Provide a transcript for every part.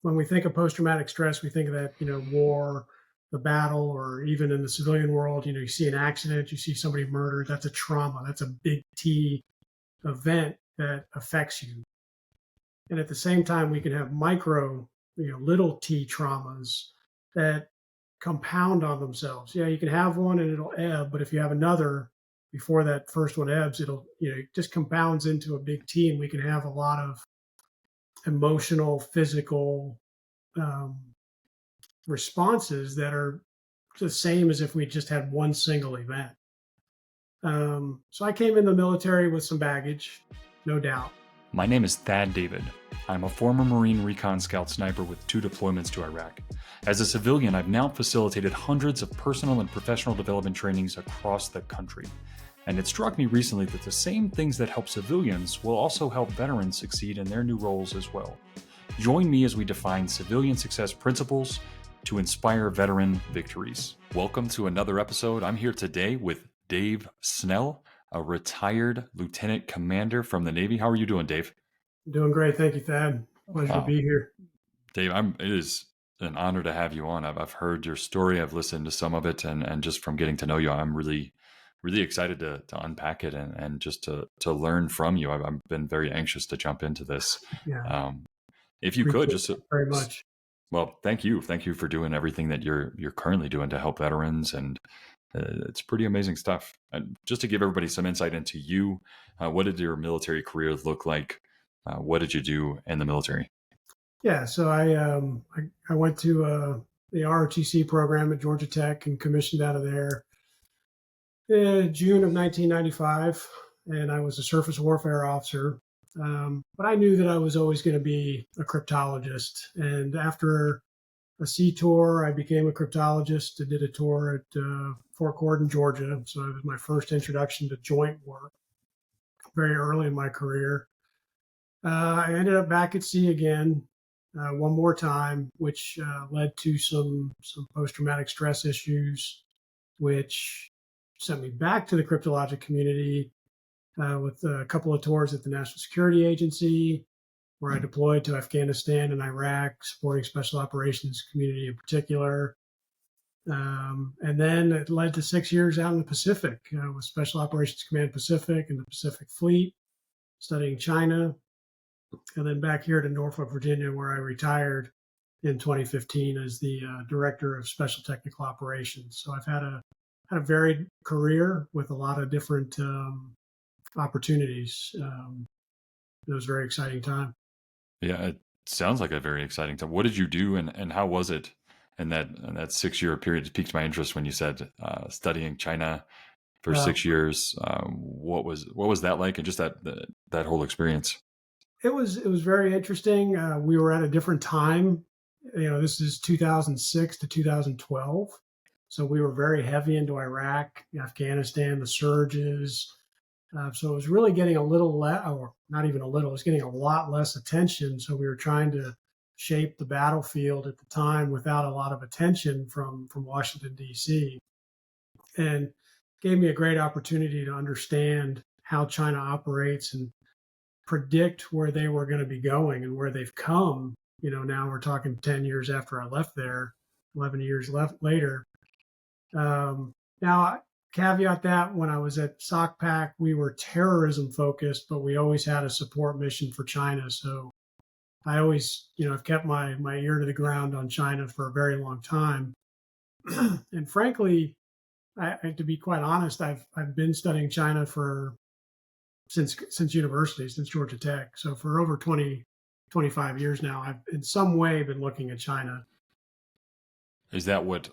when we think of post-traumatic stress, we think of that, war, the battle, or even in the civilian world, you see an accident, you see somebody murdered. That's a trauma. That's a big T event that affects you. And at the same time, we can have micro, little T traumas that compound on themselves. Yeah, you can have one and it'll ebb, but if you have another before that first one ebbs, it'll, it just compounds into a big T, and we can have a lot of emotional, physical um, responses that are the same as if we just had one single event. So I came in the military with some baggage, no doubt. My name is Thad David. I'm a former Marine Recon Scout sniper with 2 deployments to Iraq. As a civilian, I've now facilitated hundreds of personal and professional development trainings across the country. And it struck me recently that the same things that help civilians will also help veterans succeed in their new roles as well. Join me as we define civilian success principles to inspire veteran victories. Welcome to another episode. I'm here today with Dave Snell, a retired lieutenant commander from the Navy. How are you doing, Dave? Doing great. Thank you, Thad. Pleasure to be here. Dave, it is an honor to have you on. I've heard your story. I've listened to some of it, and just from getting to know you, I'm really excited to unpack it and just to learn from you. I've been very anxious to jump into this. Yeah. If you could just very much. Well, thank you for doing everything that you're currently doing to help veterans, and it's pretty amazing stuff. And just to give everybody some insight into you, what did your military career look like? What did you do in the military? Yeah, so I went to the ROTC program at Georgia Tech and commissioned out of there in June of 1995, and I was a surface warfare officer. But I knew that I was always going to be a cryptologist. And after a sea tour, I became a cryptologist. I did a tour at Fort Gordon, Georgia. So it was my first introduction to joint work very early in my career. I ended up back at sea again one more time, which led to some post-traumatic stress issues, which sent me back to the cryptologic community with a couple of tours at the National Security Agency, where I deployed to Afghanistan and Iraq, supporting special operations community in particular. And then it led to 6 years out in the Pacific with Special Operations Command Pacific and the Pacific Fleet, studying China. And then back here to Norfolk, Virginia, where I retired in 2015 as the Director of Special Technical Operations. So I've had a varied career with a lot of different opportunities. It was a very exciting time. Yeah, it sounds like a very exciting time. What did you do, and how was it in that 6 year period? It piqued my interest when you said studying China for 6 years. What was that like, and just that whole experience? It was very interesting. We were at a different time. This is 2006 to 2012. So we were very heavy into Iraq, Afghanistan, the surges. So it was really getting a little less, or not even a little, it was getting a lot less attention. So we were trying to shape the battlefield at the time without a lot of attention from Washington, D.C. And gave me a great opportunity to understand how China operates and predict where they were going to be going and where they've come. Now we're talking 10 years after I left there, 11 years later. Now, caveat that when I was at SOCPAC, we were terrorism focused, but we always had a support mission for China. So I always, I've kept my ear to the ground on China for a very long time. And frankly, to be quite honest, I've been studying China since university, since Georgia Tech. So for over 25 years now, I've in some way been looking at China. Is that what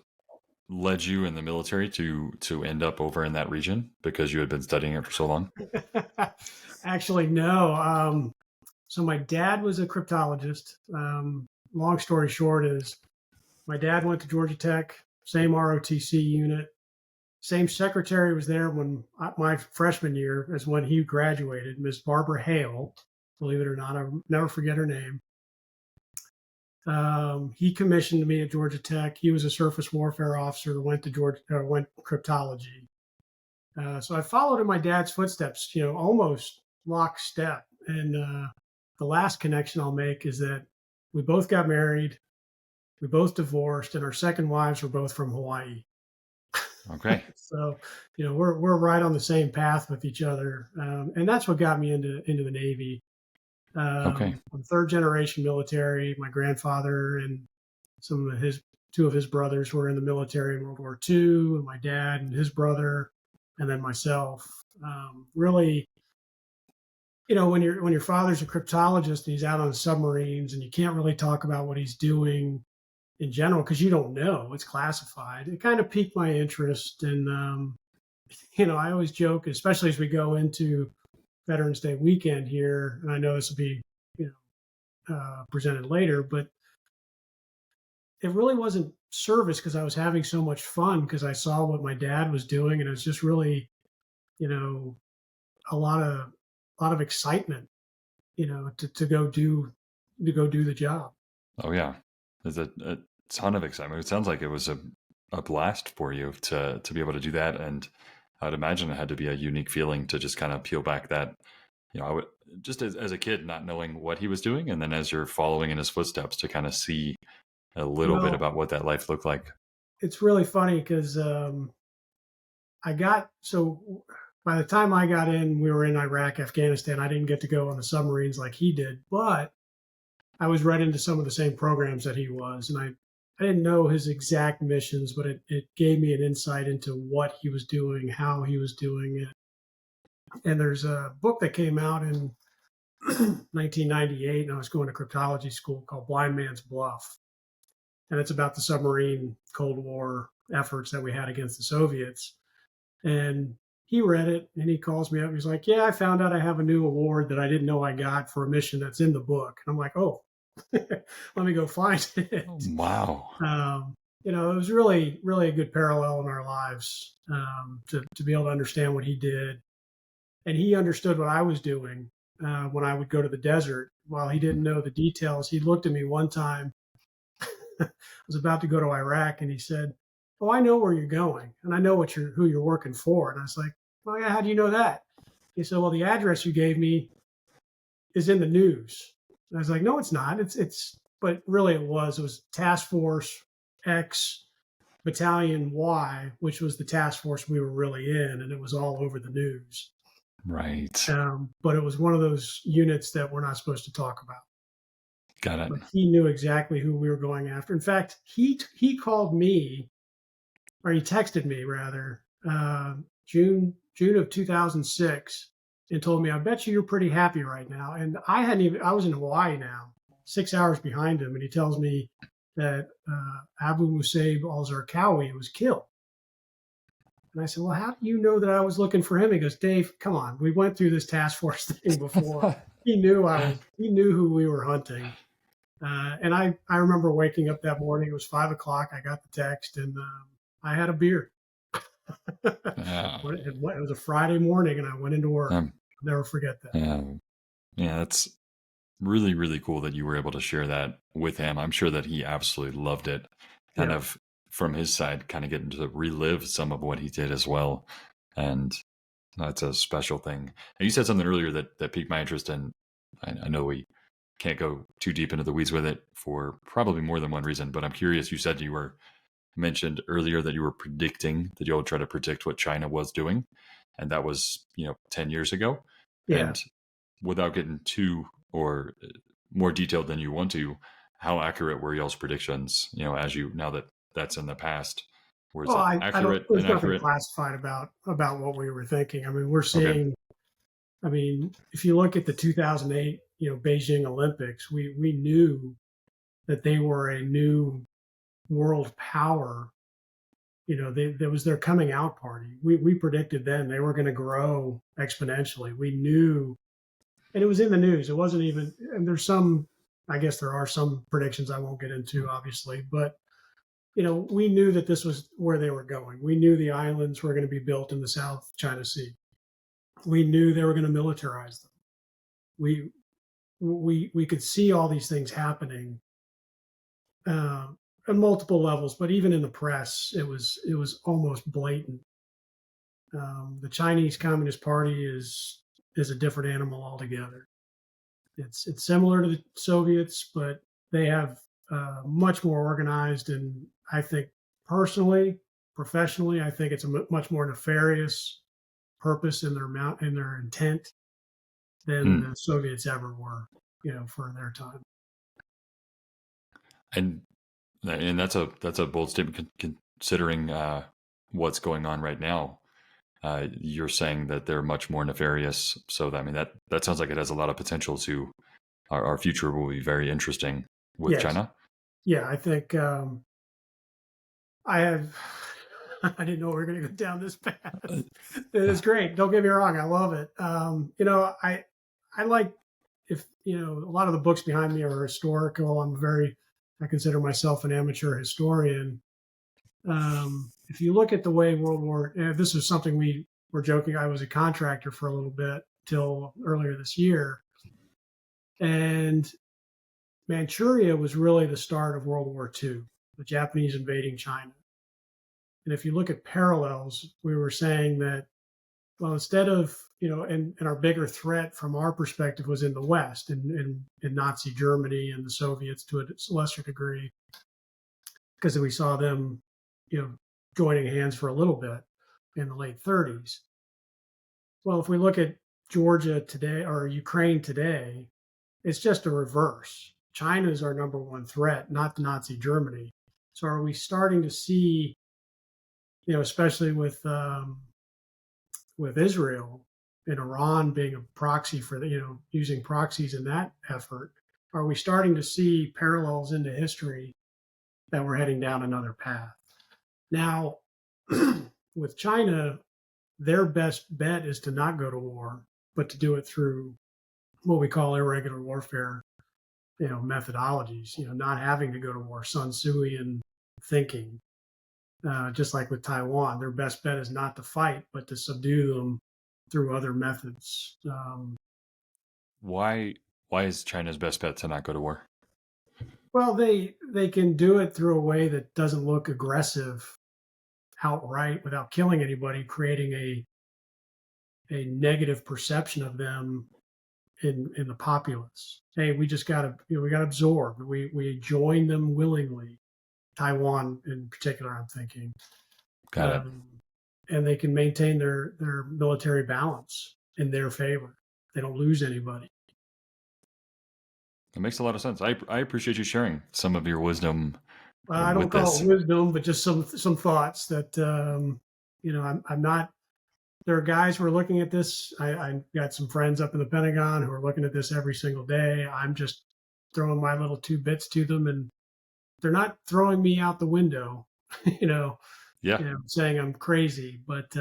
led you in the military to end up over in that region, because you had been studying it for so long? Actually, no. So my dad was a cryptologist. Long story short is my dad went to Georgia Tech, same ROTC unit. Same secretary was there when my freshman year as when he graduated, Miss Barbara Hale, believe it or not, I'll never forget her name. He commissioned me at Georgia Tech. He was a surface warfare officer, went cryptology. So I followed in my dad's footsteps, almost lockstep. And the last connection I'll make is that We both got married. We both divorced, and our second wives were both from Hawaii. Okay. So, we're right on the same path with each other, and that's what got me into the Navy. Okay. I'm third generation military. My grandfather and two of his brothers were in the military in World War II, and my dad and his brother, and then myself. Really, when your father's a cryptologist and he's out on submarines, and you can't really talk about what he's doing in general because you don't know, it's classified. It kind of piqued my interest, and I always joke, especially as we go into Veterans Day weekend here, and I know this will be presented later, but it really wasn't service because I was having so much fun because I saw what my dad was doing, and it was just really, you know, a lot of excitement, to go do the job. Oh yeah. There's a ton of excitement. It sounds like it was a blast for you to be able to do that. And I'd imagine it had to be a unique feeling to just kind of peel back that, I would just as a kid not knowing what he was doing, and then as you're following in his footsteps to kind of see a little bit Well, about what that life looked like. it's really funny because I got so by the time I got in, we were in Iraq, Afghanistan. I didn't get to go on the submarines like he did, but I was right into some of the same programs that he was, and I didn't know his exact missions, but it gave me an insight into what he was doing, how he was doing it. And there's a book that came out in 1998, and I was going to cryptology school, called Blind Man's Bluff, and it's about the submarine Cold War efforts that we had against the Soviets. And he read it, and he calls me up. He's like, "Yeah, I found out I have a new award that I didn't know I got for a mission that's in the book." And I'm like, "Oh, let me go find Oh, it." wow. It was really, really a good parallel in our lives, to be able to understand what he did. And he understood what I was doing when I would go to the desert. While he didn't know the details, he looked at me one time. I was about to go to Iraq, and he said, "Oh, I know where you're going, and I know who you're working for." And I was like, "Oh yeah, how do you know that?" He said, "Well, the address you gave me is in the news." And I was like, "No, it's not. It's." But really, it was. It was Task Force X, Battalion Y, which was the task force we were really in, and it was all over the news. Right. But it was one of those units that we're not supposed to talk about. Got it. But he knew exactly who we were going after. In fact, he called me, or he texted me rather, June of 2006, and told me, "I bet you're pretty happy right now." And I was in Hawaii now, 6 hours behind him, and he tells me that Abu Musab al-Zarqawi was killed. And I said, "Well, how do you know that I was looking for him?" He goes, "Dave, come on. We went through this task force thing before." He knew who we were hunting. And I remember waking up that morning. It was 5 o'clock. I got the text, and I had a beer. Yeah. It was a Friday morning, and I went into work. Um, I'll never forget that. yeah. Yeah. That's really, really cool that you were able to share that with him. I'm sure that he absolutely loved it. Kind Yeah. of from his side, kind of getting to relive some of what he did as well. And that's a special thing. And you said something earlier that piqued my interest, and I know we can't go too deep into the weeds with it for probably more than one reason, but I'm curious. You said you were mentioned earlier that you were predicting that you'll try to predict what China was doing, and that was 10 years ago. Yeah. And without getting too or more detailed than you want to, how accurate were y'all's predictions? As you now that that's in the past, or is Well, it I don't. accurate, There's nothing inaccurate? classified about what we were thinking. I mean, we're Okay, seeing. I mean, if you look at the 2008, Beijing Olympics, we knew that they were a new world power. There was their coming out party. We predicted then they were going to grow exponentially. We knew, and it was in the news. It wasn't even. And I guess there are some predictions I won't get into, obviously, but we knew that this was where they were going. We knew the islands were going to be built in the South China Sea. We knew they were going to militarize them. We we could see all these things happening uh, on multiple levels, but even in the press, it was almost blatant. The Chinese Communist Party is a different animal altogether. It's similar to the Soviets, but they have much more organized, and I think personally, professionally, I think it's a much more nefarious purpose in in their intent than Hmm. the Soviets ever were, for their time. And that's a bold statement considering what's going on right now. You're saying that they're much more nefarious. So that, I mean, that sounds like it has a lot of potential to our future will be very interesting with Yes, China. yeah, I think I have. I didn't know we were going to go down this path. It is great. Don't get me wrong. I love it. I like if a lot of the books behind me are historical. I consider myself an amateur historian. If you look at the way this is something we were joking. I was a contractor for a little bit till earlier this year, and Manchuria was really the start of World War II, the Japanese invading China. And if you look at parallels, we were saying that, well, instead of, and our bigger threat from our perspective was in the West, in Nazi Germany and the Soviets to a lesser degree, because we saw them, joining hands for a little bit in the late 30s. Well, if we look at Georgia today or Ukraine today, it's just a reverse. China is our number one threat, not the Nazi Germany. So are we starting to see, especially with Israel and Iran being a proxy for using proxies in that effort, are we starting to see parallels into history that we're heading down another path? Now, with China, their best bet is to not go to war, but to do it through what we call irregular warfare, methodologies, not having to go to war, Sun Tzuian thinking. Just like with Taiwan, their best bet is not to fight, but to subdue them through other methods. Why is China's best bet to not go to war? Well, they can do it through a way that doesn't look aggressive outright without killing anybody, creating a negative perception of them in the populace. Hey, we just got to we got absorbed. We join them willingly. Taiwan in particular, I'm thinking. Got it. Um, and they can maintain their military balance in their favor. They don't lose anybody. It makes a lot of sense. I appreciate you sharing some of your wisdom I don't with call this. it wisdom, but just some thoughts that I'm not. There are guys who are looking at this. I got some friends up in the Pentagon who are looking at this every single day. I'm just throwing my little 2 bits to them, and they're not throwing me out the window. you know, Yeah, saying I'm crazy, but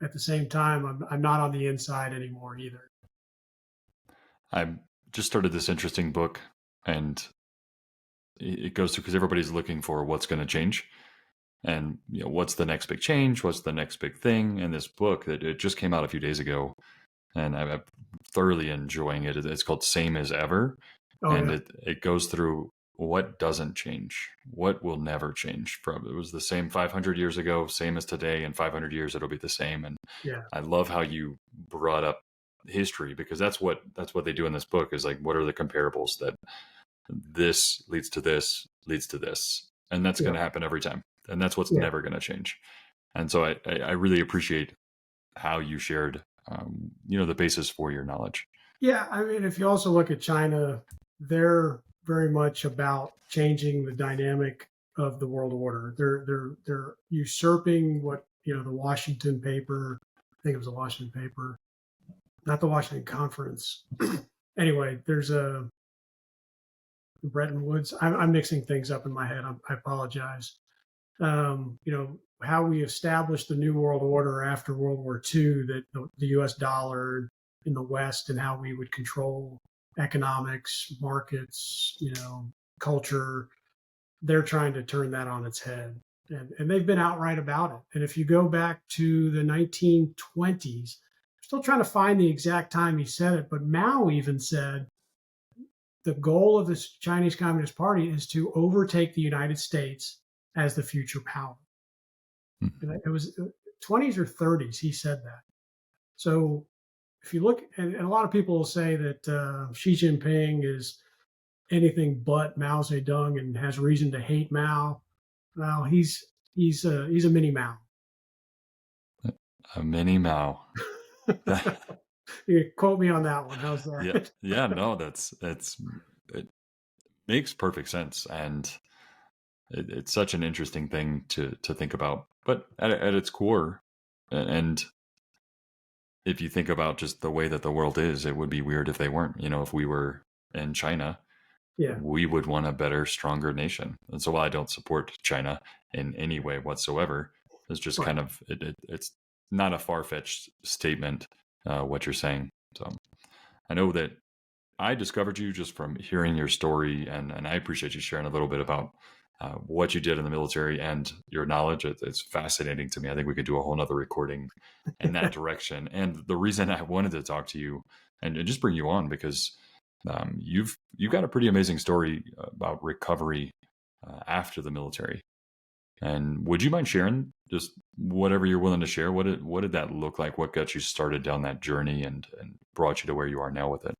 at the same time, I'm not on the inside anymore either. I just started this interesting book, and it goes through because everybody's looking for what's going to change, and what's the next big change, what's the next big thing. And this book that it just came out a few days ago, and I'm thoroughly enjoying it. It's called Same as Ever, Oh and yeah, it goes through what doesn't change, what will never change. From it was the same 500 years ago, same as today. In 500 years, it'll be the same. And yeah, I love how you brought up history, because that's what they do in this book is like, what are the comparables that this leads to this leads to this, and that's going yeah, to happen every time, and that's what's yeah. never going to change. And so I really appreciate how you shared the basis for your knowledge. Yeah, I mean, if you also look at China, they're very much about changing the dynamic of the world order. They're usurping what the Washington paper. I think it was the Washington paper, not the Washington Conference. Anyway, there's a Bretton Woods. I'm mixing things up in my head. I apologize. How we established the New World Order after World War II, that the US dollar in the West and how we would control economics, markets, culture. They're trying to turn that on its head. And they've been outright about it. And if you go back to the 1920s, I'm still trying to find the exact time he said it, but Mao even said the goal of the Chinese Communist Party is to overtake the United States as the future power. And it was 20s or 30s, he said that. So if you look, and a lot of people will say that Xi Jinping is anything but Mao Zedong and has reason to hate Mao. Well, he's a mini Mao. A mini Mao. You quote me on that one. How's that? Yeah. No, it makes perfect sense, and it's such an interesting thing to think about. But at its core, and if you think about just the way that the world is, it would be weird if they weren't. If we were in China, Yeah, we would want a better, stronger nation. And so while I don't support China in any way whatsoever, it's just right. kind of it's not a far-fetched statement what you're saying. So I know that I discovered you just from hearing your story, and I appreciate you sharing a little bit about what you did in the military and your knowledge. It's fascinating to me. I think we could do a whole nother recording in that direction. And the reason I wanted to talk to you and just bring you on because you've got a pretty amazing story about recovery after the military. And would you mind sharing just whatever you're willing to share? What did that look like? What got you started down that journey and brought you to where you are now with it?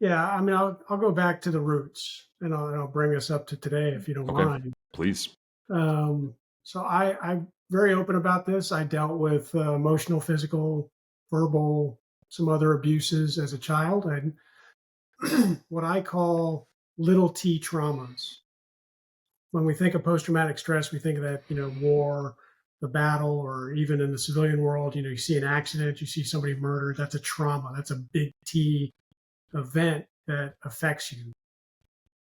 Yeah, I mean, I'll go back to the roots, and I'll bring us up to today if you don't Okay, mind. please. So I'm very open about this. I dealt with emotional, physical, verbal, some other abuses as a child, and what I call little T traumas. When we think of post-traumatic stress, we think of that, war, the battle, or even in the civilian world, you see an accident, you see somebody murdered. That's a trauma. That's a big T event that affects you.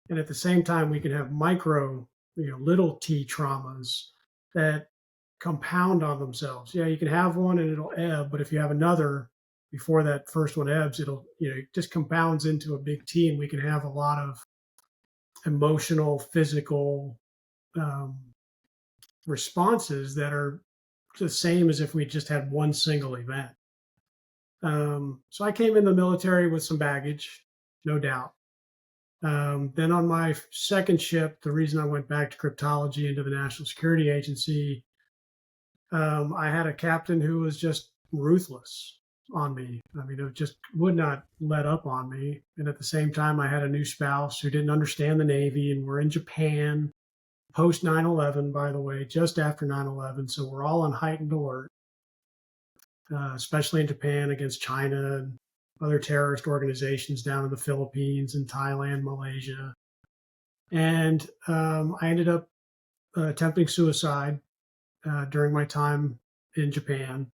And at the same time, we can have micro, little T traumas that compound on themselves. Yeah, you can have one and it'll ebb, but if you have another before that first one ebbs, it'll, it just compounds into a big T, and we can have a lot of emotional, physical um, responses that are the same as if we just had one single event. So I came in the military with some baggage, no doubt. Then on my second ship, the reason I went back to cryptology into the National Security Agency, I had a captain who was just ruthless on me. I mean, it just would not let up on me. And at the same time, I had a new spouse who didn't understand the Navy, and we're in Japan post 9/11, by the way, just after 9/11. So we're all on heightened alert, especially in Japan against China and other terrorist organizations down in the Philippines and Thailand, Malaysia. And I ended up attempting suicide during my time in Japan.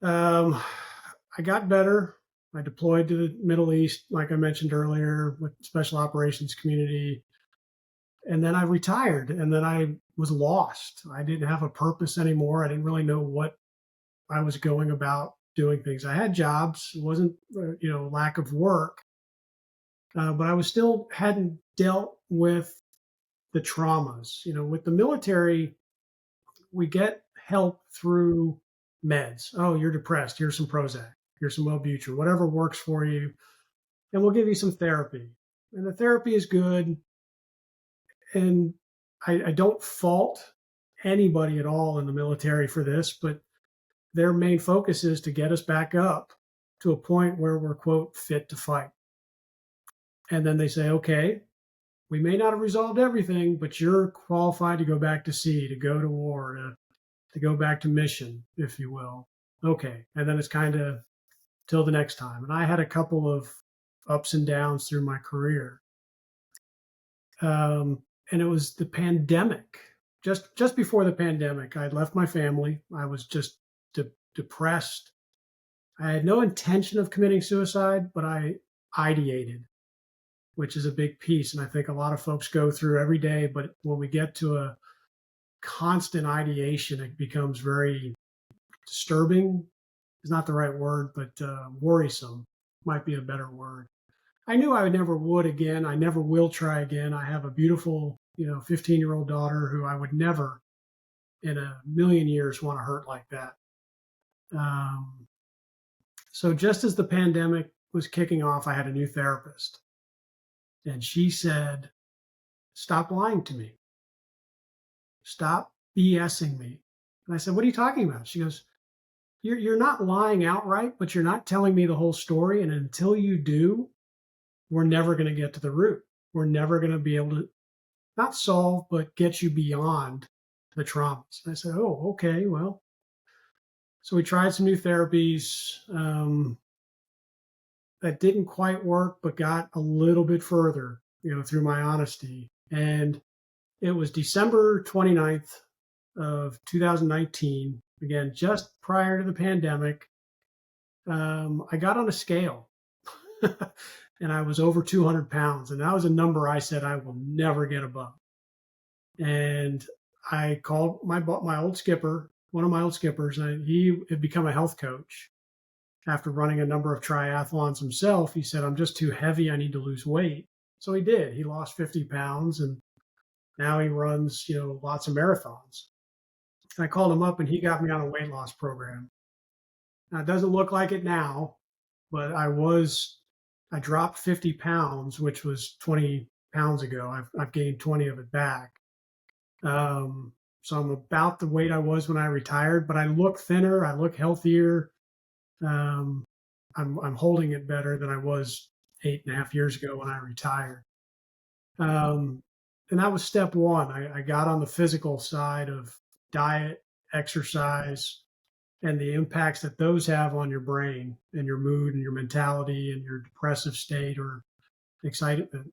I got better. I deployed to the Middle East, like I mentioned earlier, with special operations community. And then I retired, and then I was lost. I didn't have a purpose anymore. I didn't really know what I was going about doing things. I had jobs. It wasn't, lack of work, but I was still hadn't dealt with the traumas. With the military, we get help through meds. Oh, you're depressed. Here's some Prozac. Here's some Wellbutrin. Whatever works for you, and we'll give you some therapy. And the therapy is good. And I don't fault anybody at all in the military for this, but their main focus is to get us back up to a point where we're, quote, fit to fight. And then they say, okay, we may not have resolved everything, but you're qualified to go back to sea, to go to war, to go back to mission, if you will. Okay. And then it's kind of till the next time. And I had a couple of ups and downs through my career. And it was the pandemic. Just before the pandemic, I had left my family. I was just depressed. I had no intention of committing suicide, but I ideated, which is a big piece. And I think a lot of folks go through every day. But when we get to a constant ideation, it becomes very disturbing. Is not the right word, but worrisome might be a better word. I knew I never would again. I never will try again. I have a beautiful, 15-year-old daughter who I would never in a million years want to hurt like that. So just as the pandemic was kicking off, I had a new therapist. And she said, stop lying to me. Stop BSing me. And I said, what are you talking about? She goes, you're not lying outright, but you're not telling me the whole story. And until you do, we're never going to get to the root. We're never going to be able to not solve, but get you beyond the traumas. And I said, oh, okay, well. So we tried some new therapies that didn't quite work, but got a little bit further, through my honesty. And it was December 29th of 2019, again, just prior to the pandemic. I got on a scale and I was over 200 pounds. And that was a number I said I will never get above. And I called my old skipper, one of my old skippers, and he had become a health coach. After running a number of triathlons himself, he said, I'm just too heavy. I need to lose weight. So he did. He lost 50 pounds and now he runs, lots of marathons. I called him up and he got me on a weight loss program. Now, it doesn't look like it now, but I dropped 50 pounds, which was 20 pounds ago. I've gained 20 of it back. So I'm about the weight I was when I retired, but I look thinner. I look healthier. I'm holding it better than I was 8.5 years ago when I retired. And that was step one. I got on the physical side of diet, exercise, and the impacts that those have on your brain and your mood and your mentality and your depressive state or excitement.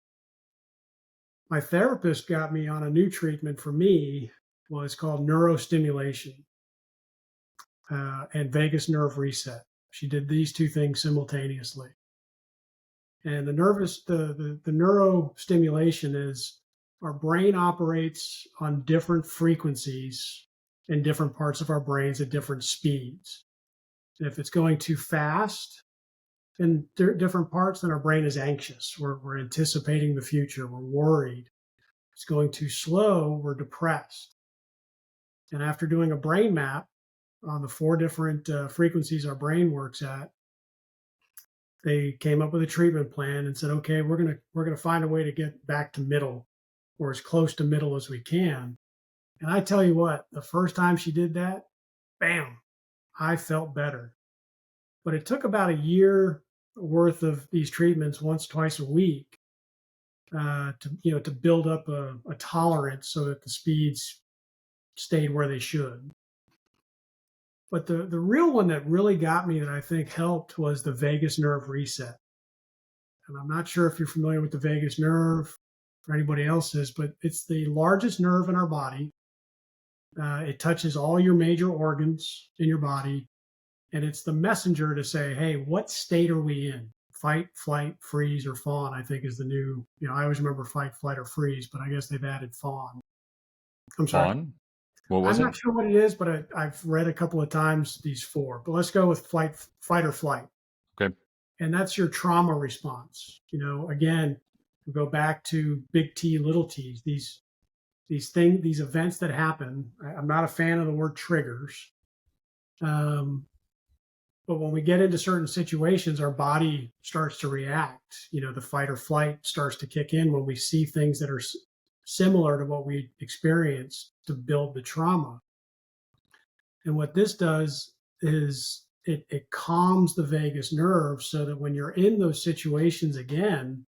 My therapist got me on a new treatment for me, was called neurostimulation and vagus nerve reset. She did these two things simultaneously. And the neurostimulation is our brain operates on different frequencies in different parts of our brains at different speeds. And if it's going too fast in different parts, then our brain is anxious. We're anticipating the future. We're worried. If it's going too slow, we're depressed. And after doing a brain map on the 4 different frequencies our brain works at, they came up with a treatment plan and said, okay, we're gonna find a way to get back to middle, or as close to middle as we can. And I tell you what, the first time she did that, bam, I felt better. But it took about a year worth of these treatments once, twice a week to build up a tolerance so that the speeds stayed where they should. But the real one that really got me that I think helped was the vagus nerve reset. And I'm not sure if you're familiar with the vagus nerve or anybody else is, but it's the largest nerve in our body. It touches all your major organs in your body. And it's the messenger to say, hey, what state are we in? Fight, flight, freeze, or fawn, I think is the new, I always remember fight, flight, or freeze, but I guess they've added fawn. I'm sorry. Fawn? What was I'm it? not sure what it is, but I've read a couple of times these 4. But let's go with fight or flight. Okay. And that's your trauma response. Again, we go back to big T, little t's. These events that happen. I'm not a fan of the word triggers. But when we get into certain situations, our body starts to react. The fight or flight starts to kick in when we see things that are similar to what we experienced to build the trauma. And what this does is it calms the vagus nerve so that when you're in those situations again,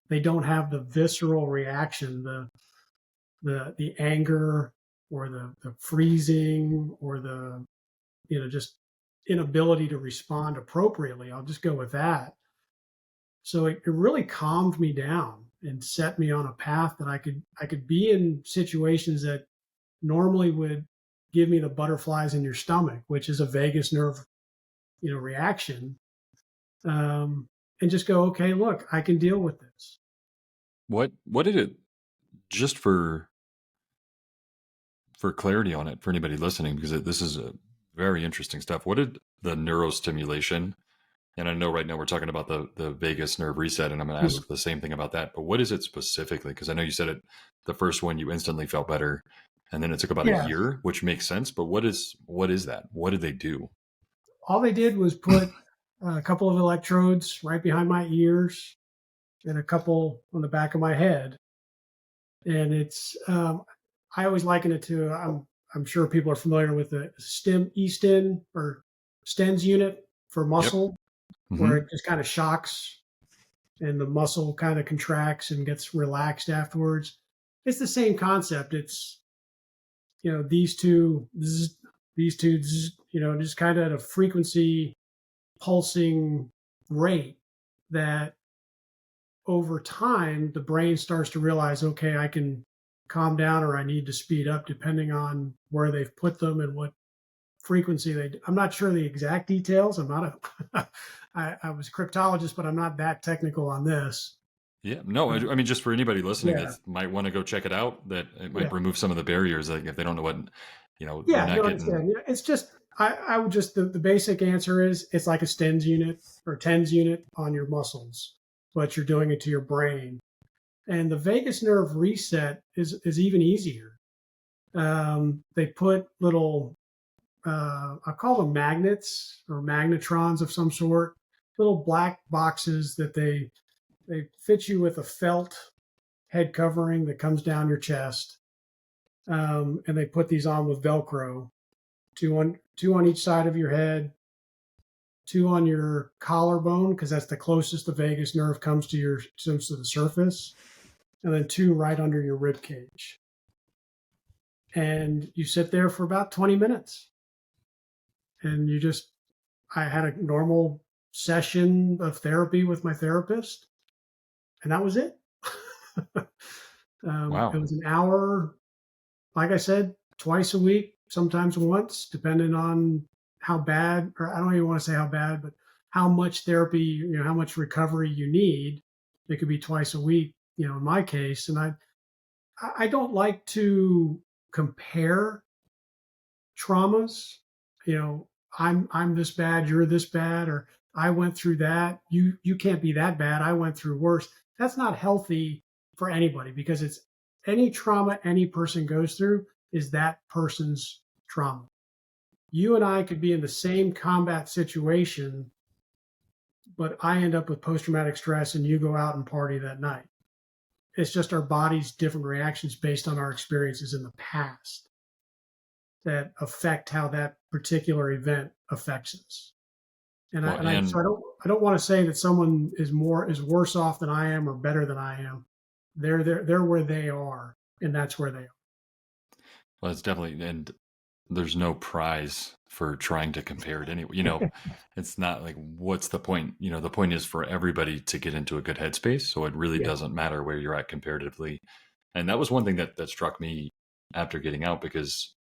they don't have the visceral reaction, the anger or the freezing or the just inability to respond appropriately. I'll just go with that. So it really calmed me down and set me on a path that I could be in situations that normally would give me the butterflies in your stomach, which is a vagus nerve, reaction, and just go, okay, look, I can deal with this. What did it, just for clarity on it for anybody listening, because this is a very interesting stuff. What did the neurostimulation, and I know right now we're talking about the vagus nerve reset, and I'm going to ask the same thing about that, but what is it specifically? Because I know you said it, the first one you instantly felt better, and then it took about a year, which makes sense. But what is that? What did they do? All they did was put a couple of electrodes right behind my ears and a couple on the back of my head. And it's, I always liken it to, I'm sure people are familiar with the E-stim or STENS unit for muscle, where it just kind of shocks and the muscle kind of contracts and gets relaxed afterwards. It's the same concept. It's, these two, just kind of at a frequency pulsing rate that over time the brain starts to realize, okay, I can calm down or I need to speed up depending on where they've put them and what frequency I'm not sure the exact details. I'm not I was a cryptologist, but I'm not that technical on this. Yeah, no, I mean, just for anybody listening Yeah, that might want to go check it out, that it might yeah, remove some of the barriers. Like if they don't know what, they're yeah. not No, I getting. understand. Yeah, it's just I would just the basic answer is it's like a STENS unit or TENS unit on your muscles, but you're doing it to your brain. And the vagus nerve reset is even easier. They put little I call them magnets or magnetrons of some sort, little black boxes that they fit you with a felt head covering that comes down your chest, and they put these on with Velcro, two on each side of your head, two on your collarbone because that's the closest the vagus nerve comes to the surface, and then two right under your rib cage. And you sit there for about 20 minutes, and I had a normal session of therapy with my therapist, and that was it. It Wow. was an hour, like I said, twice a week, sometimes once, depending on how bad, or I don't even want to say how bad, but how much therapy, how much recovery you need. It could be twice a week, in my case. And I don't like to compare traumas. You know, I'm this bad, you're this bad, or I went through that. You can't be that bad. I went through worse. That's not healthy for anybody because it's any trauma any person goes through is that person's trauma. You and I could be in the same combat situation, but I end up with post traumatic stress and you go out and party that night. It's just our body's different reactions based on our experiences in the past that affect how that particular event affects us. And I Well, and I so and I don't want to say that someone is worse off than I am or better than I am. They're where they are, and that's where they are. well, it's definitely, and there's no prize for trying to compare it anyway. It's not like, what's the point? The point is for everybody to get into a good headspace. So it really Yeah, doesn't matter where you're at comparatively. And that was one thing that struck me after getting out because,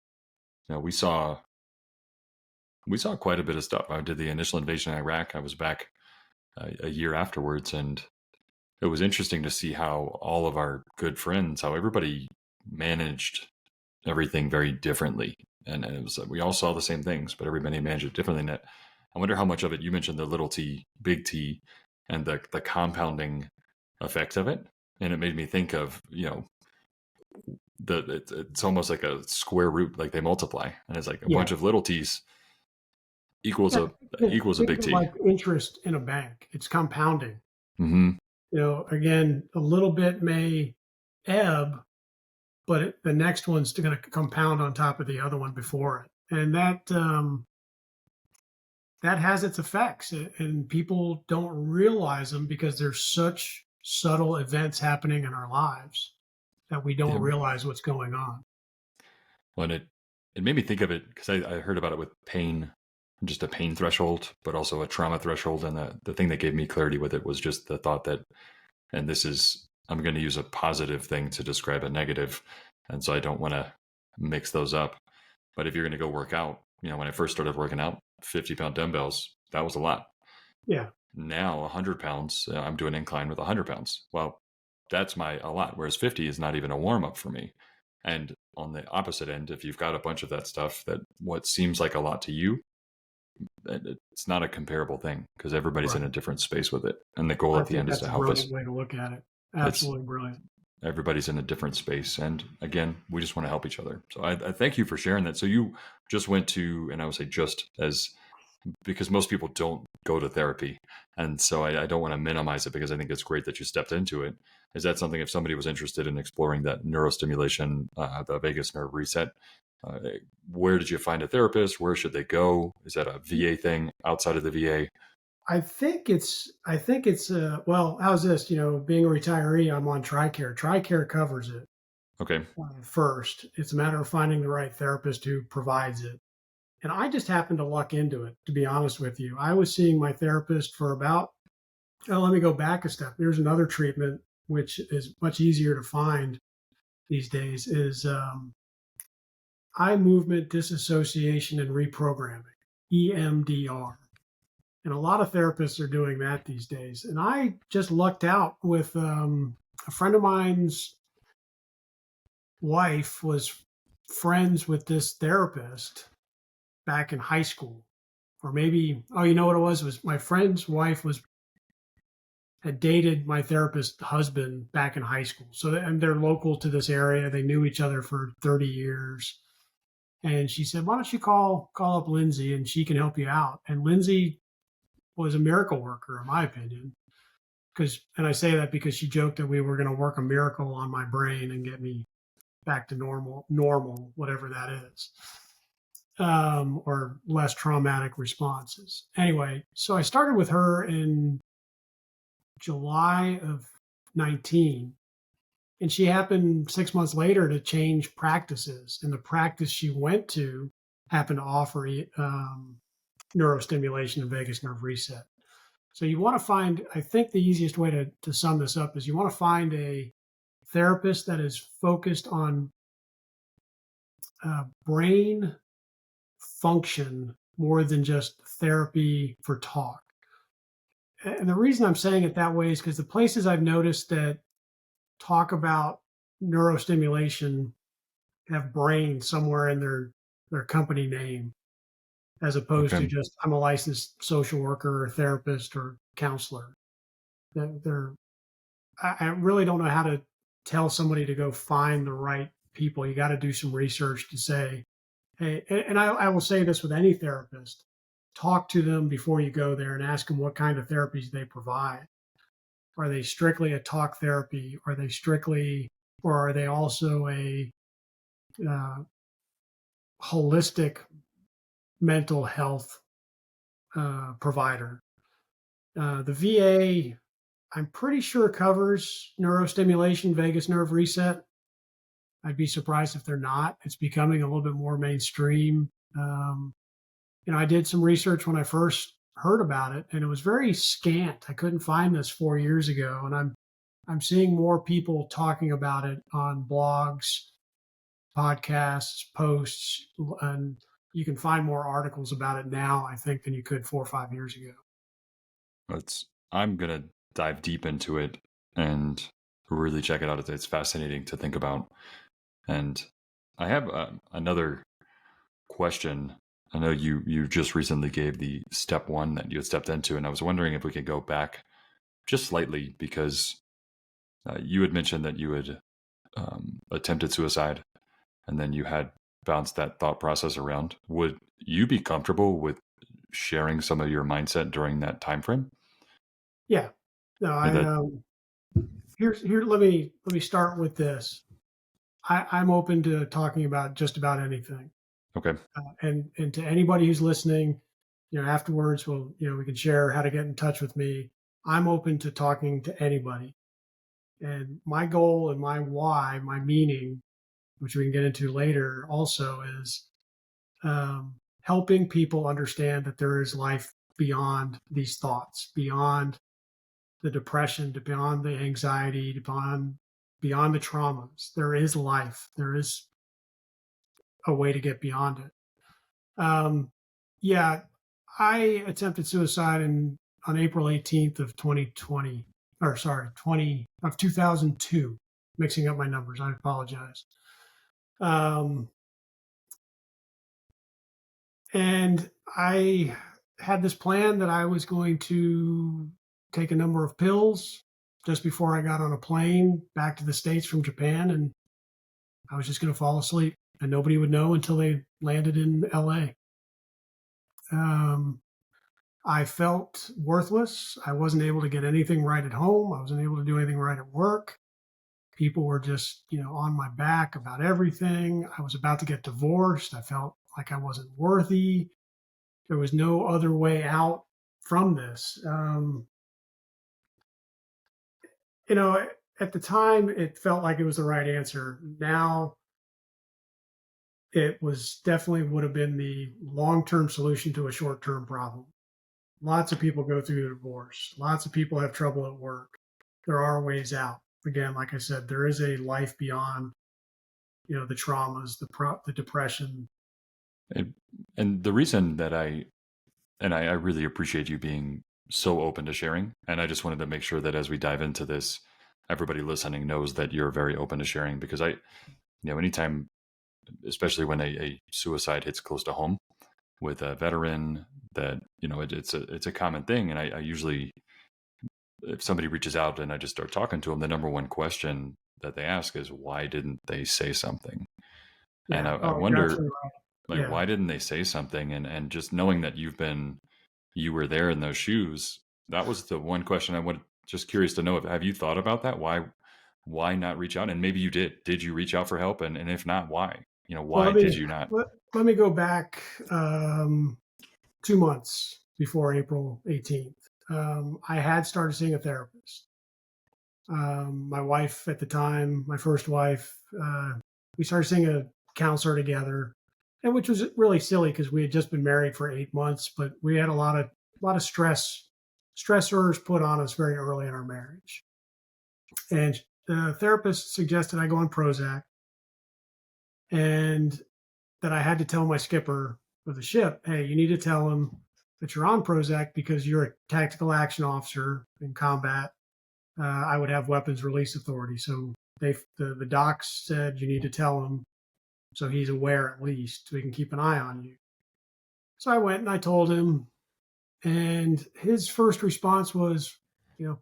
we saw quite a bit of stuff. I did the initial invasion in Iraq. I was back a year afterwards, and it was interesting to see how all of our good friends, how everybody managed everything very differently. And it was we all saw the same things, but everybody managed it differently. And I wonder how much of it you mentioned the little t, big T, and the compounding effects of it. And it made me think of it's almost like a square root, like they multiply, and it's like a yeah. bunch of little t's equals Yeah, a equals a think big of it T. like interest in a bank. It's compounding. Mm-hmm. Again, a little bit may ebb, but the next one's going to compound on top of the other one before it, and that has its effects, and people don't realize them because there's such subtle events happening in our lives that we don't Yeah. realize what's going on. Well, and it made me think of it because I heard about it with pain, just a pain threshold, but also a trauma threshold. And the thing that gave me clarity with it was just the thought that, and this is, I'm going to use a positive thing to describe a negative. And so I don't want to mix those up. But if you're going to go work out, when I first started working out, 50-pound dumbbells, that was a lot. Yeah, Now 100 pounds, I'm doing incline with 100 pounds. Well, that's a lot, whereas 50 is not even a warm up for me. And on the opposite end, if you've got a bunch of that stuff that what seems like a lot to you, it's not a comparable thing because everybody's in right. a different space with it. And the goal I at the think end is that's to a help us. brilliant way to look at it. It's Absolutely brilliant. everybody's in a different space. And again, we just want to help each other. So I thank you for sharing that. So you just went to, and I would say just as, because most people don't go to therapy. And so I don't want to minimize it because I think it's great that you stepped into it. Is that something, if somebody was interested in exploring that neurostimulation, the vagus nerve reset, uh, where did you find a therapist? Where should they go? Is that a VA thing outside of the VA? well, how's this? Being a retiree, I'm on TRICARE. TRICARE covers it Okay. first. It's a matter of finding the right therapist who provides it. And I just happened to luck into it, to be honest with you. I was seeing my therapist for about, oh, let me go back a step. There's another treatment, which is much easier to find these days, is eye movement disassociation and reprogramming, EMDR. And a lot of therapists are doing that these days. And I just lucked out with a friend of mine's wife was friends with this therapist back in high school. Or maybe, oh, you know what it was? It was my friend's wife had dated my therapist's husband back in high school. So and they're local to this area. They knew each other for 30 years. And she said, why don't you call up Lindsay and she can help you out? And Lindsay was a miracle worker, in my opinion. And I say that because she joked that we were going to work a miracle on my brain and get me back to normal, whatever that is, or less traumatic responses. Anyway, so I started with her in July of 19, and she happened 6 months later to change practices. And the practice she went to happened to offer neurostimulation and vagus nerve reset. So you want to find, I think the easiest way to sum this up is you want to find a therapist that is focused on brain function more than just therapy for talk. And the reason I'm saying it that way is because the places I've noticed that talk about neurostimulation have brain somewhere in their company name, as opposed to Okay. just I'm a licensed social worker or therapist or counselor. I really don't know how to tell somebody to go find the right people. You got to do some research to say, hey, and I will say this with any therapist, talk to them before you go there and ask them what kind of therapies they provide. Are they strictly a talk therapy? Or are they also a uh, holistic mental health provider? The VA, I'm pretty sure covers neurostimulation, vagus nerve reset. I'd be surprised if they're not. It's becoming a little bit more mainstream. I did some research when I first heard about it, and it was very scant. I couldn't find this 4 years ago, and I'm seeing more people talking about it on blogs, podcasts, posts, and you can find more articles about it now, I think, than you could 4 or 5 years ago. I'm gonna dive deep into it and really check it out. It's fascinating to think about. And I have another question. I know you just recently gave the step one that you had stepped into, and I was wondering if we could go back just slightly because you had mentioned that you had attempted suicide, and then you had bounced that thought process around. Would you be comfortable with sharing some of your mindset during that time frame? Yeah. No, Yeah, I that here. Let me start with this. I'm open to talking about just about anything, okay. and to anybody who's listening, afterwards, we can share how to get in touch with me. I'm open to talking to anybody, and my goal and my why, my meaning, which we can get into later, also is helping people understand that there is life beyond these thoughts, beyond the depression, beyond the anxiety, beyond the traumas. There is life. There is a way to get beyond it. Yeah, I attempted suicide on April 18th of 2020, or sorry, 2002. Mixing up my numbers. I apologize. Um, and I had this plan that I was going to take a number of pills just before I got on a plane back to the States from Japan, and I was just going to fall asleep, and nobody would know until they landed in LA. I felt worthless. I wasn't able to get anything right at home. I wasn't able to do anything right at work. People were just, on my back about everything. I was about to get divorced. I felt like I wasn't worthy. There was no other way out from this. You know, at the time, it felt like it was the right answer. Now, it was definitely would have been the long-term solution to a short-term problem. Lots of people go through a divorce. Lots of people have trouble at work. There are ways out. Again, like I said, there is a life beyond, the traumas, the depression. And, and the reason that I really appreciate you being so open to sharing. And I just wanted to make sure that as we dive into this, everybody listening knows that you're very open to sharing because anytime, especially when a suicide hits close to home with a veteran, that, it's a common thing. And I usually, if somebody reaches out and I just start talking to them, the number one question that they ask is, why didn't they say something? And Yeah. I Oh, you're wonder, absolutely right. like, Yeah. why didn't they say something? And just knowing that you were there in those shoes. That was the one question I would just curious to know. Have you thought about that? Why not reach out? And maybe you did. Did you reach out for help? And if not, why? Well, Why did you not? let me go back 2 months before April 18th. I had started seeing a therapist. My wife at the time, my first wife, we started seeing a counselor together, and which was really silly because we had just been married for 8 months, but we had a lot of stressors put on us very early in our marriage. And the therapist suggested I go on Prozac, and that I had to tell my skipper of the ship, hey, you need to tell him that you're on Prozac because you're a tactical action officer in combat. I would have weapons release authority. So the docs said you need to tell him so he's aware at least so he can keep an eye on you. So I went and I told him, and his first response was,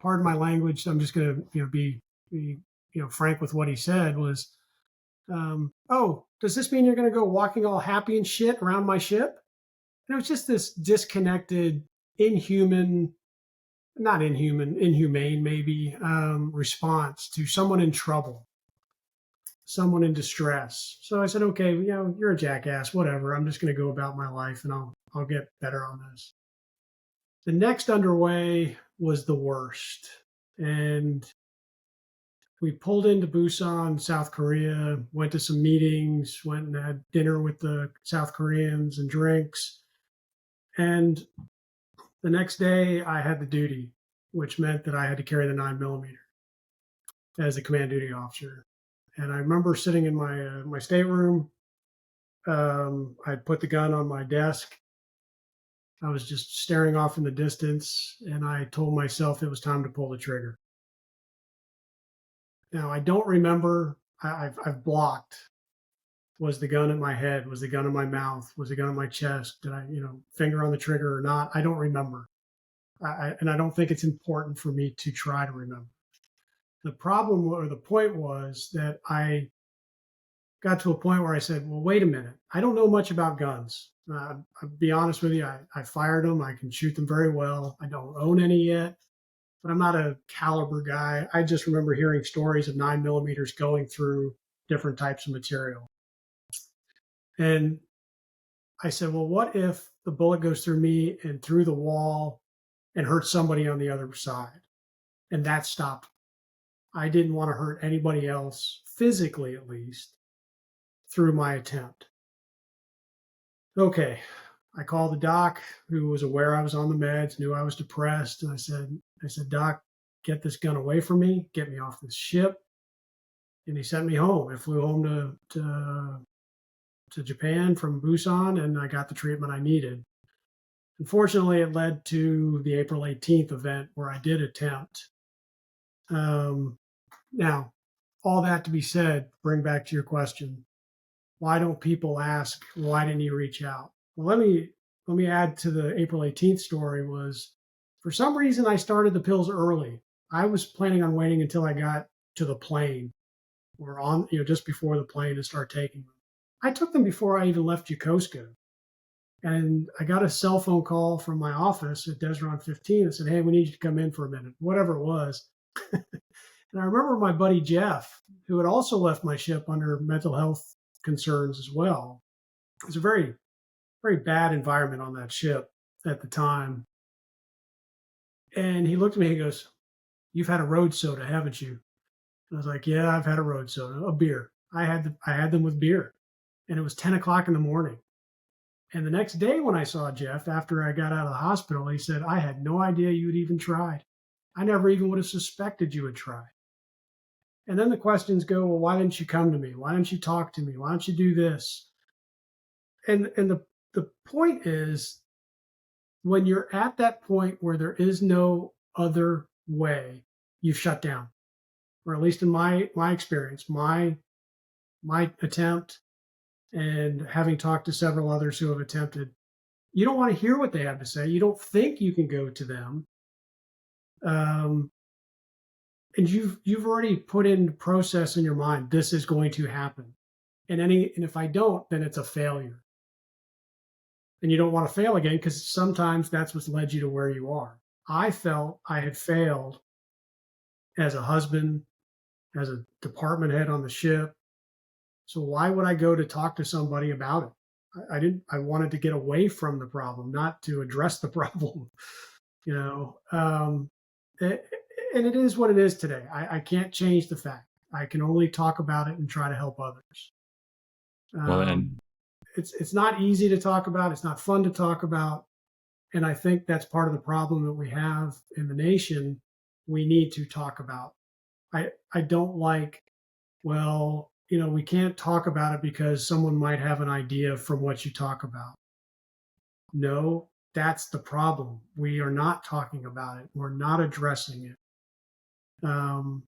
pardon my language. I'm just going to, be frank with what he said was, oh, does this mean you're going to go walking all happy and shit around my ship? And it was just this disconnected, inhuman, not inhuman, inhumane maybe, response to someone in trouble, someone in distress. So I said, okay, you're a jackass, whatever. I'm just going to go about my life and I'll get better on this. The next underway was the worst. And we pulled into Busan, South Korea, went to some meetings, went and had dinner with the South Koreans and drinks. And the next day I had the duty, which meant that I had to carry the 9mm as a command duty officer. And I remember sitting in my stateroom. I'd put the gun on my desk. I was just staring off in the distance, and I told myself it was time to pull the trigger. Now, I don't remember. I've blocked. Was the gun in my head? Was the gun in my mouth? Was the gun in my chest? Did I, finger on the trigger or not? I don't remember. And I don't think it's important for me to try to remember. The problem or the point was that I got to a point where I said, well, wait a minute. I don't know much about guns. I'll be honest with you. I fired them. I can shoot them very well. I don't own any yet, but I'm not a caliber guy. I just remember hearing stories of 9mm going through different types of material. And I said, well, what if the bullet goes through me and through the wall and hurts somebody on the other side? And that stopped. I didn't want to hurt anybody else, physically at least, through my attempt. Okay, I called the doc who was aware I was on the meds, knew I was depressed. And I said, Doc, get this gun away from me, get me off this ship. And he sent me home. I flew home to Japan from Busan, and I got the treatment I needed. Unfortunately, it led to the April 18th event where I did attempt. Now, all that to be said, bring back to your question. Why don't people ask, why didn't you reach out? Well, let me add to the April 18th story was, for some reason, I started the pills early. I was planning on waiting until I got to the plane or on, just before the plane to start taking them. I took them before I even left Yokosuka. And I got a cell phone call from my office at Desron 15 that said, hey, we need you to come in for a minute, whatever it was. And I remember my buddy Jeff, who had also left my ship under mental health concerns as well. It was a very, very bad environment on that ship at the time. And he looked at me and he goes, "You've had a road soda, haven't you?" And I was like, "Yeah, I've had a road soda, a beer. I had them with beer." And it was 10 o'clock in the morning. And the next day when I saw Jeff, after I got out of the hospital, he said, "I had no idea you'd even tried. I never even would have suspected you would try." And then the questions go, "Well, why didn't you come to me? Why didn't you talk to me? Why don't you do this?" And the point is, when you're at that point where there is no other way, you've shut down. Or at least in my experience, my attempt, and having talked to several others who have attempted, you don't want to hear what they have to say. You don't think you can go to them, um, and you've already put in process in your mind. This is going to happen, and if I don't, then it's a failure, and you don't want to fail again because sometimes that's what's led you to where you are. I felt I had failed as a husband, as a department head on the ship. So why would I go to talk to somebody about it? I didn't. I wanted to get away from the problem, not to address the problem. You know, it, and it is what it is today. I can't change the fact. I can only talk about it and try to help others. Well, Um, and it's not easy to talk about. It's not fun to talk about, and I think that's part of the problem that we have in the nation. We need to talk about. I don't like, well, we can't talk about it because someone might have an idea from what you talk about. No, that's the problem. We are not talking about it. We're not addressing it. Um,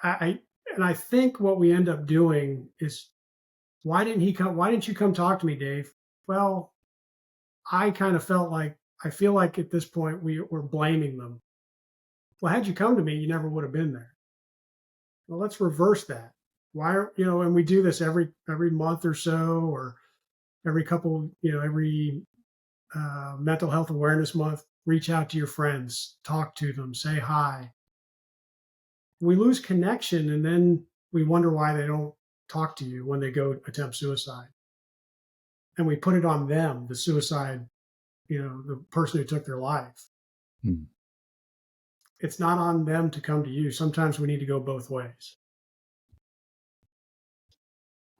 I and I think what we end up doing is, why didn't he come? Why didn't you come talk to me, Dave? Well, I kind of felt like, I feel like at this point we're blaming them. Well, had you come to me, you never would have been there. Well, let's reverse that. Why are and we do this every month or so, or every couple, every mental health awareness month. Reach out to your friends, talk to them, say hi. We lose connection, and then we wonder why they don't talk to you when they go attempt suicide, and we put it on them, the suicide, the person who took their life. hmm. It's not on them to come to you. Sometimes we need to go both ways.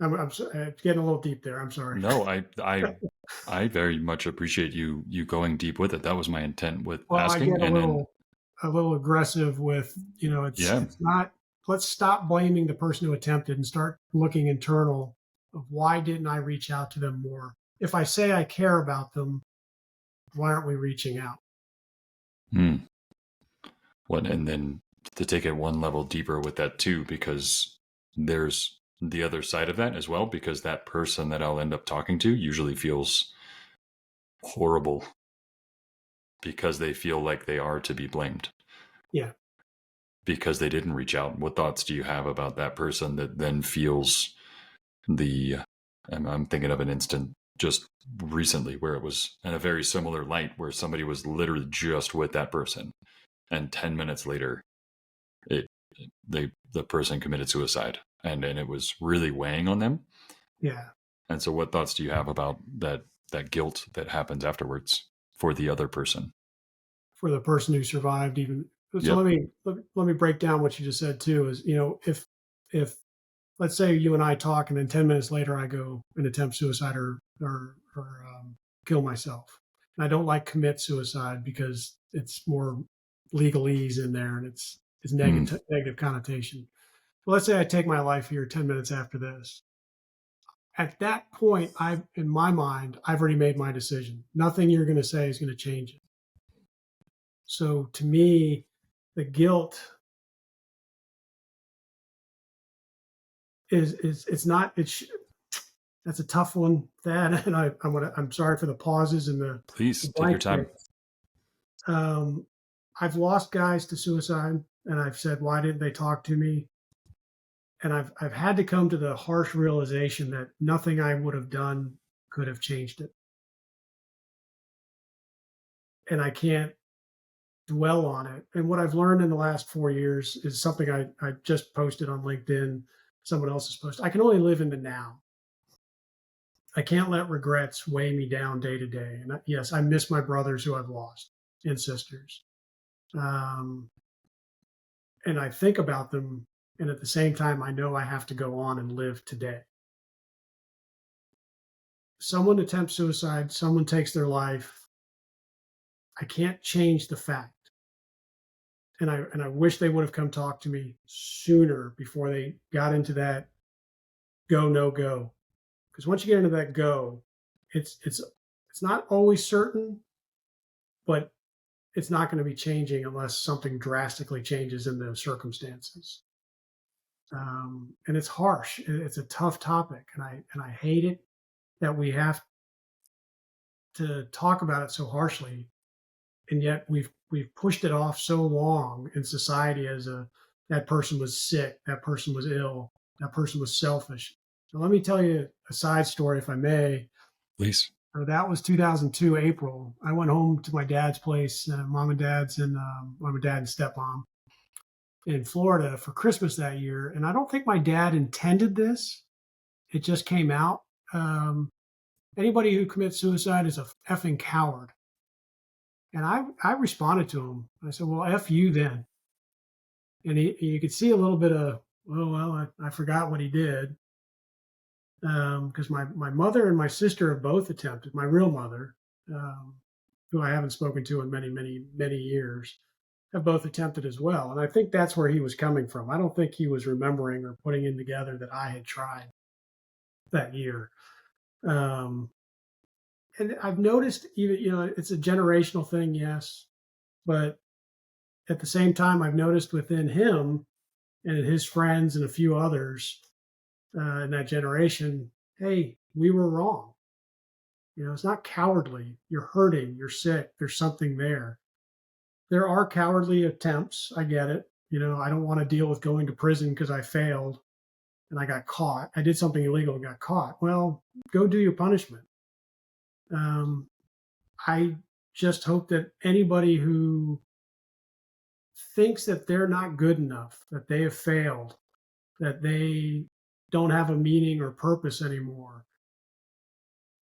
It's getting a little deep there. I'm sorry. No, I very much appreciate you going deep with it. That was my intent with Well, I asking, get and then a little aggressive with, yeah, it's not, let's stop blaming the person who attempted and start looking internal of, why didn't I reach out to them more? If I say I care about them, why aren't we reaching out? hmm. What, and then to take it one level deeper with that too, because there's the other side of that as well, because that person that I'll end up talking to usually feels horrible because they feel like they are to be blamed Yeah. because they didn't reach out. What thoughts do you have about that person that then feels the, and I'm thinking of an instant just recently where it was in a very similar light where somebody was literally just with that person and 10 minutes later it the person committed suicide and it was really weighing on them. Yeah. And so what thoughts do you have about that guilt that happens afterwards for the other person? For the person who survived, even. So Yep. let me break down what you just said too, is, if let's say you and I talk, and then 10 minutes later I go and attempt suicide, or kill myself. And I don't like commit suicide because it's more legalese in there, and it's Mm. negative connotation. Well, let's say I take my life here 10 minutes after this. At that point, in my mind, I've already made my decision. Nothing you're going to say is going to change it. So to me, the guilt is it's not it's that's a tough one, Thad, and I'm sorry for the pauses and the Please take your blank time. stares. Um, I've lost guys to suicide, and I've said, why didn't they talk to me? And I've had to come to the harsh realization that nothing I would have done could have changed it, and I can't dwell on it. And what I've learned in the last 4 years is something I just posted on LinkedIn. Someone else has posted. I can only live in the now. I can't let regrets weigh me down day to day. And yes, I miss my brothers who I've lost. and sisters. Um, and I think about them, and at the same time, I know I have to go on and live today. Someone attempts suicide, someone takes their life. I can't change the fact. And I wish they would have come talk to me sooner before they got into that go, no go. Because once you get into that go, it's not always certain, but it's not going to be changing unless something drastically changes in those circumstances. And it's harsh. It's a tough topic, and I hate it that we have to talk about it so harshly, and yet we've pushed it off so long in society as a that person was sick, that person was ill, that person was selfish. So let me tell you a side story, if I may. Please. That was 2002 April. I went home to my dad's place, mom and dad's, and mom and dad and stepmom in Florida for Christmas that year. And I don't think my dad intended this. It just came out. Anybody who commits suicide is a effing coward. And I responded to him. I said, well, F you then. And you could see a little bit of, I forgot what he did. Because my mother and my sister have both attempted, my real mother, who I haven't spoken to in many, many, many years, have both attempted as well. And I think that's where he was coming from. I don't think he was remembering or putting in together that I had tried that year. And I've noticed, even, it's a generational thing, yes, but at the same time, I've noticed within him and his friends and a few others in that generation, hey, we were wrong. It's not cowardly. You're hurting. You're sick. There's something there. There are cowardly attempts. I get it. I don't want to deal with going to prison because I failed and I got caught. I did something illegal and got caught. Well, go do your punishment. I just hope that anybody who thinks that they're not good enough, that they have failed, that they don't have a meaning or purpose anymore,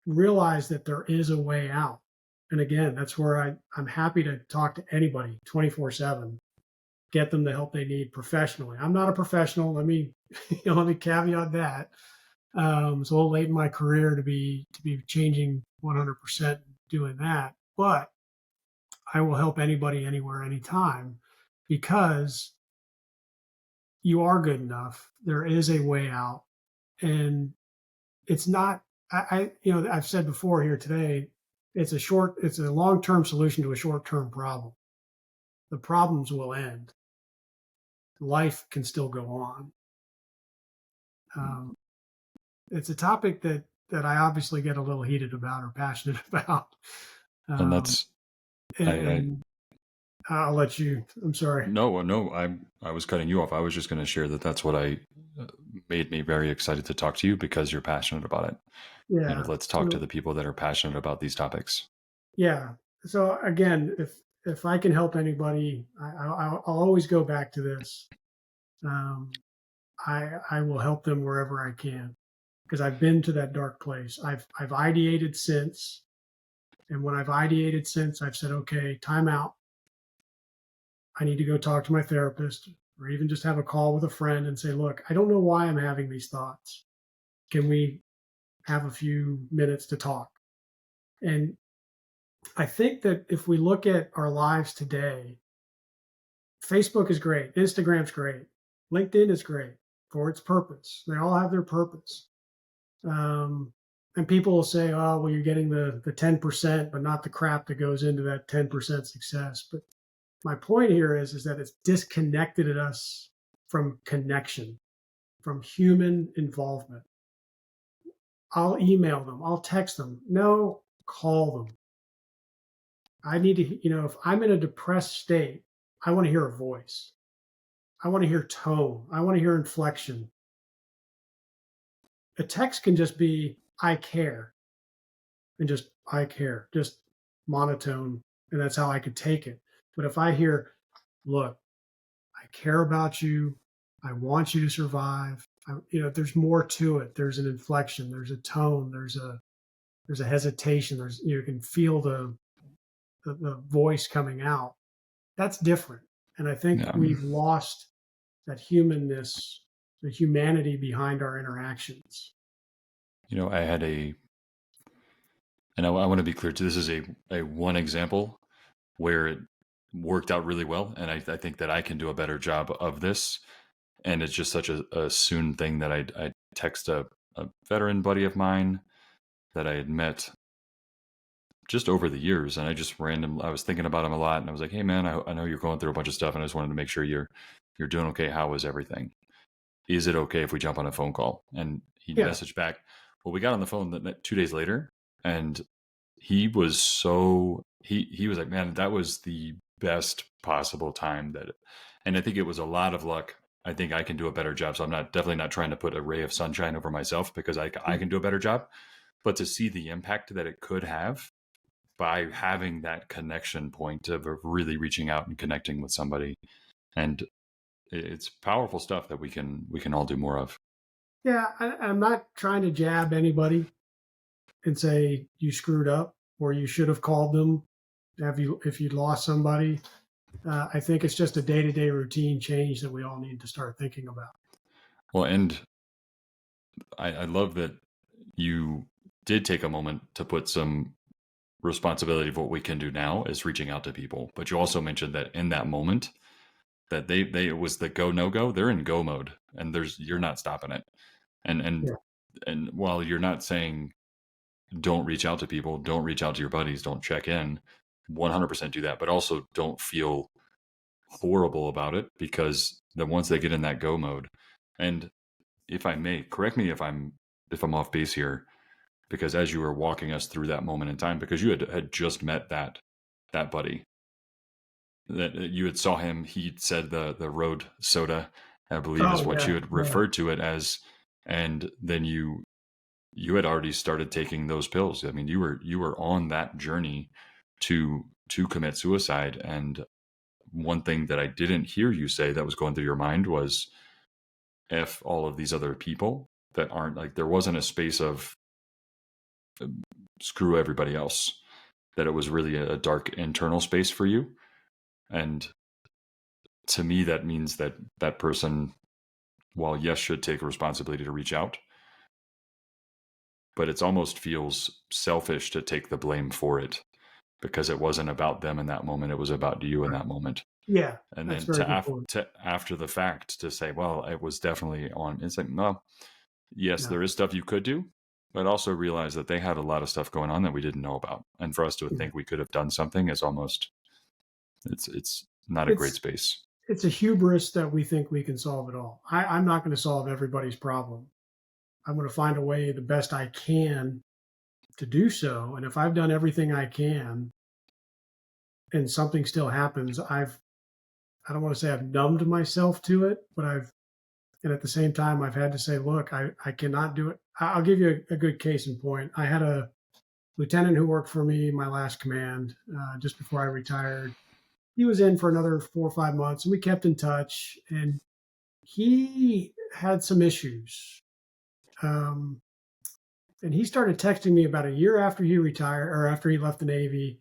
realize that there is a way out. And again, that's where I'm happy to talk to anybody 24/7, get them the help they need professionally. I'm not a professional. Let me caveat that. It's a little late in my career to be changing 100% doing that, but I will help anybody, anywhere, anytime, because you are good enough. There is a way out, and it's not. I've said before here today, it's a long-term solution to a short-term problem. The problems will end. Life can still go on. It's a topic that I obviously get a little heated about or passionate about. And that's, and I'll let you. I'm sorry. No, I was cutting you off. I was just going to share that's what made me very excited to talk to you, because you're passionate about it. Yeah. Let's talk to the people that are passionate about these topics. Yeah. So again, if I can help anybody, I'll always go back to this. I will help them wherever I can, because I've been to that dark place. I've ideated since, and when I've ideated since, I've said, okay, time out. I need to go talk to my therapist, or even just have a call with a friend and say, look, I don't know why I'm having these thoughts. Can we have a few minutes to talk? And I think that if we look at our lives today, Facebook is great, Instagram's great, LinkedIn is great for its purpose. They all have their purpose. And people will say, oh, well, you're getting the 10%, but not the crap that goes into that 10% success. But my point here is that it's disconnected us from connection, from human involvement. I'll email them. I'll text them. No, call them. I need to, if I'm in a depressed state, I want to hear a voice. I want to hear tone. I want to hear inflection. A text can just be, I care. And just, I care, just monotone. And that's how I could take it. But if I hear, look, I care about you. I want you to survive. There's more to it. There's an inflection. There's a tone. There's a hesitation. You can feel the the voice coming out. That's different. And I think Yeah. we've lost that humanness, the humanity behind our interactions. I had and I want to be clear too, this is a one example where it worked out really well. And I think that I can do a better job of this. And it's just such a soon thing that I text a veteran buddy of mine that I had met just over the years. And I was thinking about him a lot. And I was like, hey man, I know you're going through a bunch of stuff and I just wanted to make sure you're doing okay. How is everything? Is it okay if we jump on a phone call? And he Yeah. messaged back. Well, we got on the phone 2 days later, and he was he was like, man, that was the best possible time and I think it was a lot of luck. I think I can do a better job. So I'm definitely not trying to put a ray of sunshine over myself because I can do a better job, but to see the impact that it could have by having that connection point of really reaching out and connecting with somebody. And it's powerful stuff that we can all do more of. Yeah. I'm not trying to jab anybody and say you screwed up or you should have called them if you lost somebody. I think it's just a day-to-day routine change that we all need to start thinking about. Well, and I love that you did take a moment to put some responsibility of what we can do now is reaching out to people. But you also mentioned that in that moment that they it was the go no go. They're in go mode, and you're not stopping it. And Yeah. and while you're not saying don't reach out to people, don't reach out to your buddies, don't check in, 100% do that, but also don't feel horrible about it because then once they get in that go mode, and if I may, correct me if I'm off base here, because as you were walking us through that moment in time, because you had just met that buddy, that you had saw him, he said the road soda, I believe is what you had referred to it as, and then you had already started taking those pills. I mean, you were on that journey to commit suicide, and one thing that I didn't hear you say that was going through your mind was F all of these other people that aren't like, there wasn't a space of screw everybody else, that it was really a dark internal space for you. And to me, that means that that person, while yes, should take responsibility to reach out, but it almost feels selfish to take the blame for it because it wasn't about them in that moment. It was about you in that moment. Yeah. And then to after the fact to say, well, it was definitely on. It's like, no, yes, there is stuff you could do, but also realize that they had a lot of stuff going on that we didn't know about. And for us to think we could have done something is almost, it's not a great space. It's a hubris that we think we can solve it all. I'm not going to solve everybody's problem. I'm going to find a way the best I can to do so. And if I've done everything I can and something still happens, I don't want to say I've numbed myself to it, but and at the same time, I've had to say, look, I cannot do it. I'll give you a good case in point. I had a lieutenant who worked for me, my last command, just before I retired. He was in for another 4 or 5 months, and we kept in touch. And he had some issues. And he started texting me about a year after he retired or after he left the Navy.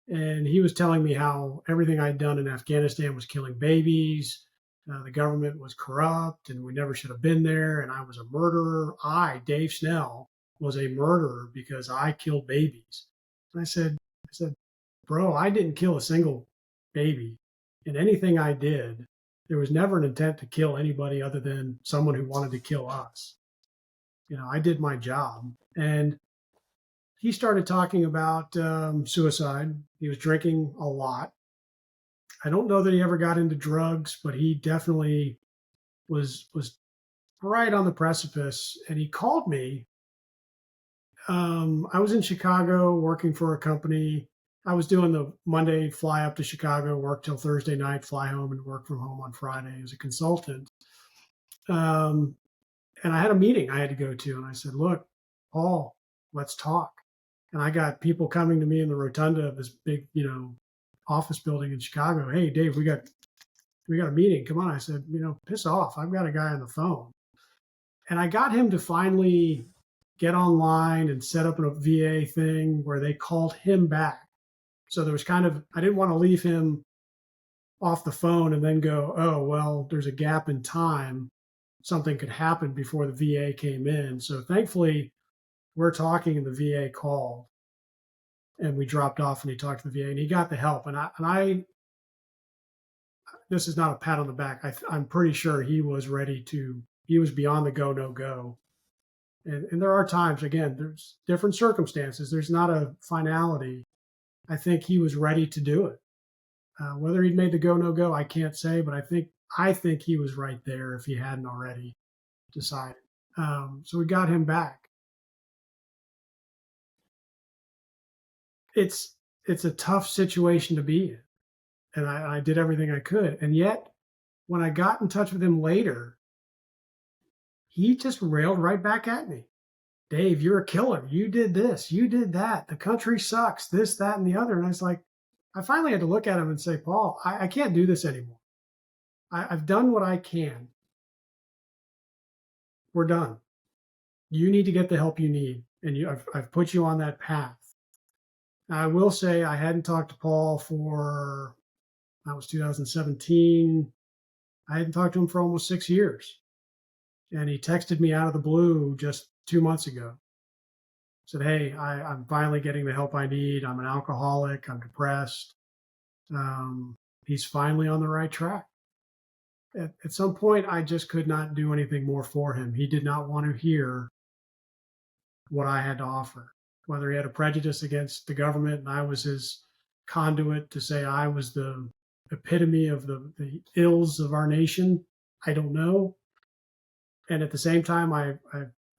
And he was telling me how everything I'd done in Afghanistan was killing babies. The government was corrupt and we never should have been there. And I was a murderer. Dave Snell, was a murderer because I killed babies. And I said, bro, I didn't kill a single baby. In anything I did, there was never an intent to kill anybody other than someone who wanted to kill us. I did my job. And he started talking about suicide. He was drinking a lot. I don't know that he ever got into drugs, but he definitely was right on the precipice. And he called me. I was in Chicago working for a company. I was doing the Monday fly up to Chicago, work till Thursday night, fly home, and work from home on Friday as a consultant. And I had a meeting I had to go to. And I said, look, Paul, let's talk. And I got people coming to me in the rotunda of this big, office building in Chicago. Hey, Dave, we got a meeting. Come on. I said, piss off. I've got a guy on the phone. And I got him to finally get online and set up a VA thing where they called him back So there was I didn't want to leave him off the phone and then go, oh, well, there's a gap in time. Something could happen before the VA came in. So thankfully, we're talking and the VA called and we dropped off and he talked to the VA and he got the help. And I this is not a pat on the back. I'm pretty sure he was he was beyond the go, no go. And there are times, again, there's different circumstances. There's not a finality. I think he was ready to do it. Whether he'd made the go, no go, I can't say, but I think he was right there if he hadn't already decided. So we got him back. It's a tough situation to be in, and I did everything I could. And yet, when I got in touch with him later, he just railed right back at me. Dave, you're a killer. You did this. You did that. The country sucks. This, that, and the other. And I was like, I finally had to look at him and say, Paul, I can't do this anymore. I've done what I can. We're done. You need to get the help you need. And I've put you on that path. I will say I hadn't talked to Paul that was 2017. I hadn't talked to him for almost 6 years. And he texted me out of the blue just 2 months ago. Said, hey, I'm finally getting the help I need. I'm an alcoholic. I'm depressed. He's finally on the right track. At some point, I just could not do anything more for him. He did not want to hear what I had to offer, whether he had a prejudice against the government and I was his conduit to say I was the epitome of the ills of our nation. I don't know. And at the same time, I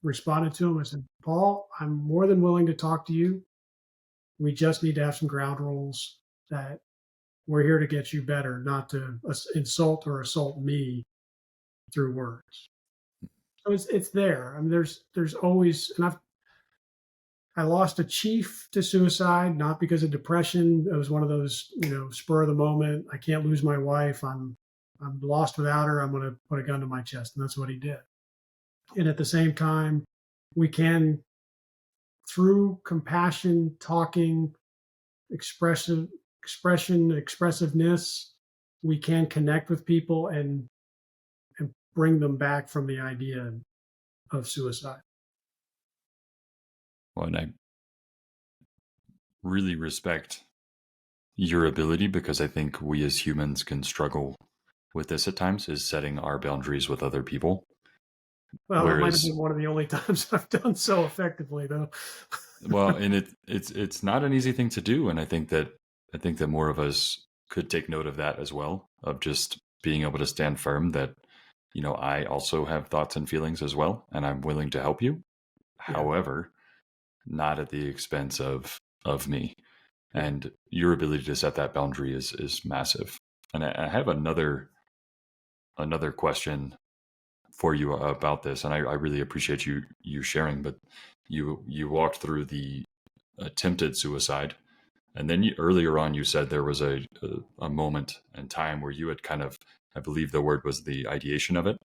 responded to him. I said, Paul, I'm more than willing to talk to you. We just need to have some ground rules that we're here to get you better, not to insult or assault me through words. So it's there. I mean, there's always, and I lost a chief to suicide, not because of depression. It was one of those, spur of the moment. I can't lose my wife. I'm lost without her. I'm going to put a gun to my chest. And that's what he did. And at the same time, we can, through compassion, talking, expressiveness, we can connect with people and bring them back from the idea of suicide. Well, and I really respect your ability, because I think we as humans can struggle with this at times, is setting our boundaries with other people. Well, it might have been one of the only times I've done so effectively, though. Well, and it's not an easy thing to do, and I think that more of us could take note of that as well, of just being able to stand firm that, I also have thoughts and feelings as well, and I'm willing to help you. Yeah. However, not at the expense of me. And your ability to set that boundary is massive. And I have another question for you about this, and I really appreciate you sharing. But you walked through the attempted suicide, and then earlier on you said there was a moment in time where you had kind of, I believe the word was the ideation of it,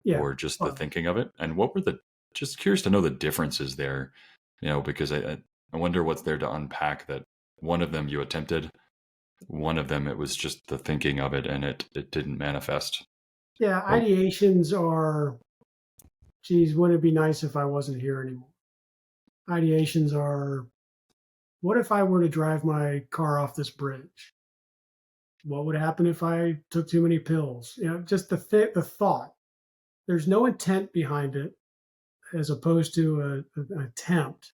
or just the thinking of it. And what were just curious to know the differences there, because I wonder what's there to unpack. That one of them you attempted, one of them it was just the thinking of it and it didn't manifest. Yeah, ideations are, geez, wouldn't it be nice if I wasn't here anymore? Ideations are, what if I were to drive my car off this bridge? What would happen if I took too many pills? Just the thought. There's no intent behind it, as opposed to an attempt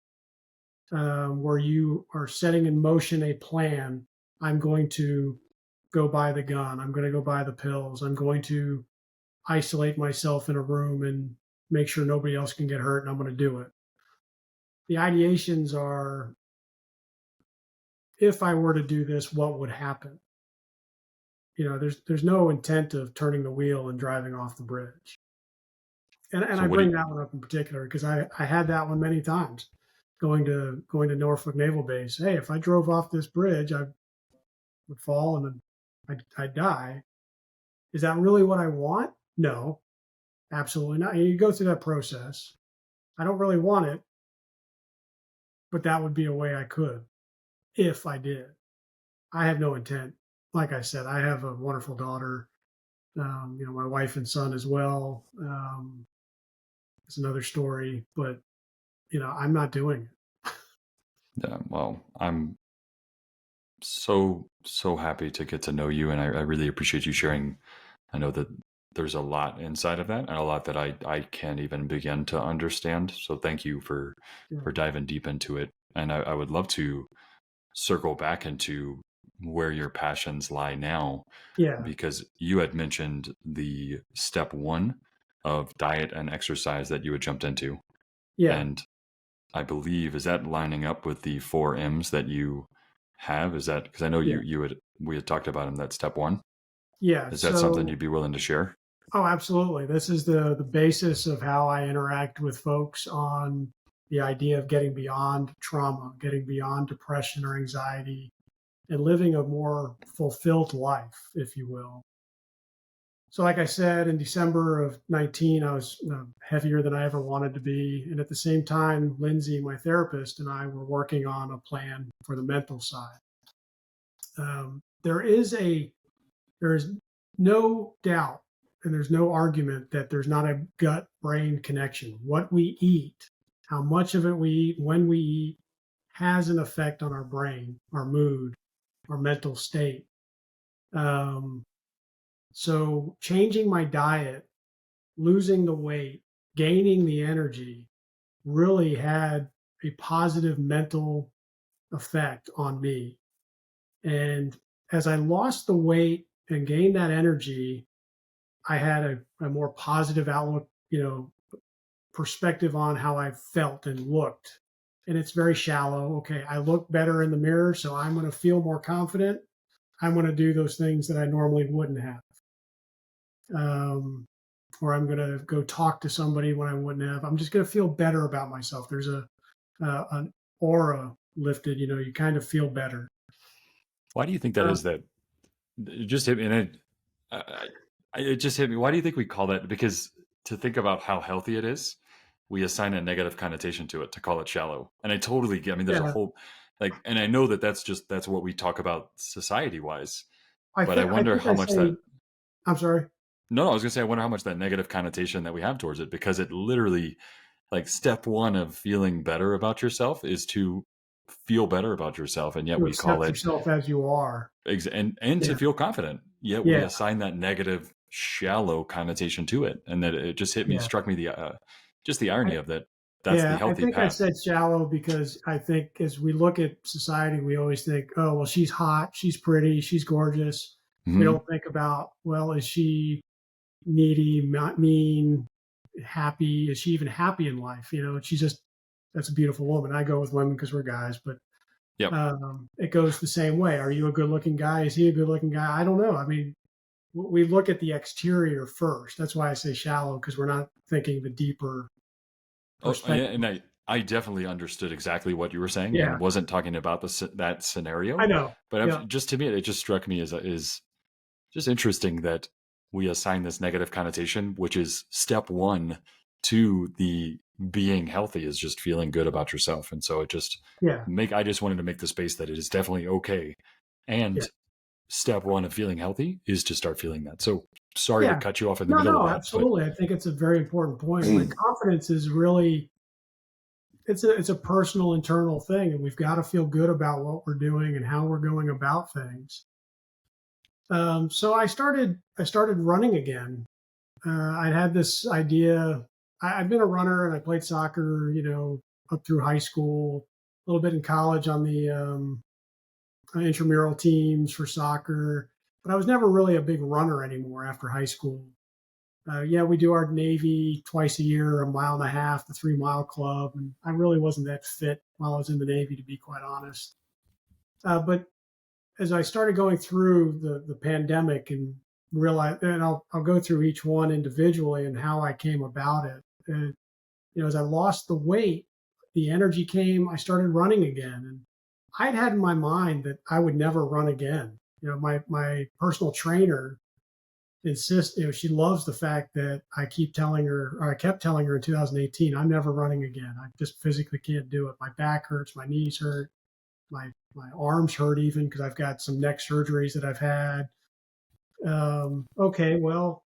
where you are setting in motion a plan. I'm going to go buy the gun. I'm going to go buy the pills. I'm going to isolate myself in a room and make sure nobody else can get hurt, and I'm going to do it. The ideations are, if I were to do this, what would happen? There's no intent of turning the wheel and driving off the bridge. And so I bring that one up in particular because I had that one many times going to Norfolk Naval Base. Hey, if I drove off this bridge, I would fall and then I'd die. Is that really what I want? No, absolutely not. You go through that process. I don't really want it, but that would be a way I could if I did. I have no intent. Like I said, I have a wonderful daughter. My wife and son as well. It's another story, but I'm not doing it. Yeah, well, I'm so happy to get to know you, and I really appreciate you sharing. I know that there's a lot inside of that, and a lot that I can't even begin to understand. So thank you for diving deep into it. And I would love to circle back into where your passions lie now, Yeah, because you had mentioned the step one of diet and exercise that you had jumped into. yeah, And I believe, is that lining up with the four M's that you have? Is that because I know yeah, we had talked about in that step one? yeah. Is that something So, you'd be willing to share? oh, absolutely. This is the basis of how I interact with folks on the idea of getting beyond trauma, getting beyond depression or anxiety, and living a more fulfilled life, if you will. So, like I said, in December of 19, I was heavier than I ever wanted to be. And at the same time, Lindsay, my therapist, and I were working on a plan for the mental side. There is no doubt and there's no argument that there's not a gut brain connection. What we eat, how much of it we eat, when we eat, has an effect on our brain, our mood, our mental state. Um, so, changing my diet, losing the weight, gaining the energy really had a positive mental effect on me. And as I lost the weight and gained that energy, I had a more positive outlook, perspective on how I felt and looked. And it's very shallow. Okay, I look better in the mirror, so I'm going to feel more confident. I'm going to do those things that I normally wouldn't have. Um, or I'm going to go talk to somebody when I wouldn't have. I'm just going to feel better about myself. There's an aura lifted. You kind of feel better. Why do you think that Uh, is? That it just hit me, and it just hit me. Why do you think we call that? Because to think about how healthy it is, we assign a negative connotation to it to call it shallow. And I totally get. I mean, there's a yeah, whole and I know that that's what we talk about society wise. I But I think I wonder think how I much that. say. I'm sorry. No, no, I was gonna say I wonder how much that negative connotation that we have towards it, because it literally, like, step one of feeling better about yourself is to feel better about yourself, and yet To we call accept it yourself as you are. and to Yeah, feel confident. Yet we yeah, assign that negative, shallow connotation to it, and that it just hit me, yeah. struck me, the just the irony I, of that. That's the yeah, I healthy think I path. said shallow because I think as we look at society, we always think, oh, well, she's hot, she's pretty, she's gorgeous. We Hmm. don't think about, well, is she needy, not mean, happy? Is she even happy in life? She's just, that's a beautiful woman. I go with women because we're guys, but Yep. it goes the same way. Are you a good looking guy? Is he a good looking guy? I don't know. I mean, we look at the exterior first. That's why I say shallow because we're not thinking the deeper Oh, yeah, perspective. and I definitely understood exactly what you were saying, Yeah, and wasn't talking about that I scenario. know. But Yeah, just to me, it just struck me as just interesting that we assign this negative connotation, which is step one to the being healthy, is just feeling good about yourself. And so yeah, I just wanted to make the space that it is definitely okay. yeah, And step one of feeling healthy is to start feeling that. So sorry to yeah. cut you off in the No, middle of no, that, but absolutely. I think it's a very important point. Like confidence is really it's a personal internal thing, and we've got to feel good about what we're doing and how we're going about things. So I started running again. I'd had this idea. I've been a runner and I played soccer, up through high school, a little bit in college on the intramural teams for soccer, but I was never really a big runner anymore after high school. Yeah, we do our Navy twice a year, a mile and a half, the 3 Mile Club, and I really wasn't that fit while I was in the Navy, to be quite honest. But as I started going through the pandemic and realize, and I'll go through each one individually and how I came about it. And as I lost the weight, the energy came. I started running again, and I'd had in my mind that I would never run again. My personal trainer insists. She loves the fact that I keep telling her, or I kept telling her in 2018, I'm never running again. I just physically can't do it. My back hurts, my knees hurt, my My arms hurt even because I've got some neck surgeries that I've had. Okay, well,